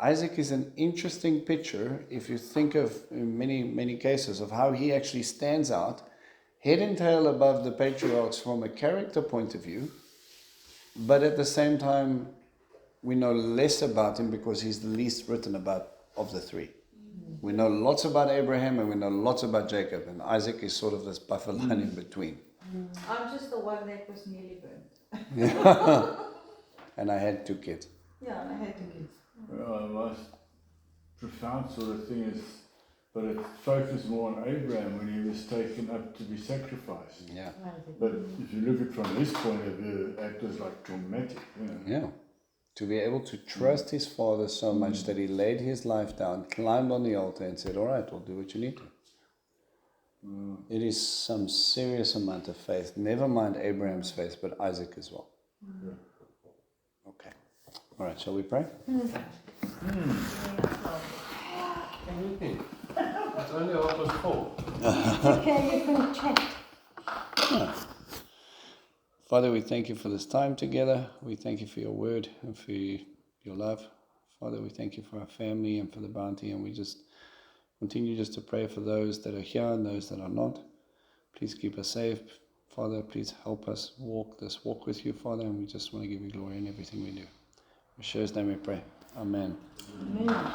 Isaac is an interesting picture if you think of in many cases of how he actually stands out head and tail above the patriarchs from a character point of view, but at the same time we know less about him because he's the least written about of the three. We know lots about Abraham and we know lots about Jacob, and Isaac is sort of this buffer line in between. I'm just the one that was nearly burnt. And I had 2 kids. Yeah, and I had 2 kids. Well, the most profound sort of thing is, but it focused more on Abraham when he was taken up to be sacrificed. Yeah. But if you look at it from his point of view, that was like traumatic. You know? Yeah. To be able to trust his father so much that he laid his life down, climbed on the altar and said, all right, we'll do what you need to. It is some serious amount of faith. Never mind Abraham's faith, but Isaac as well. Okay. All right, shall we pray? Anything. It's only 4:30. Okay, you can chat. Father, we thank you for this time together. We thank you for your word and for your love. Father, we thank you for our family and for the bounty, and we just continue just to pray for those that are here and those that are not. Please keep us safe. Father, please help us walk this walk with you, Father, and we just want to give you glory in everything we do. In Yeshua's name we pray. Amen. Amen.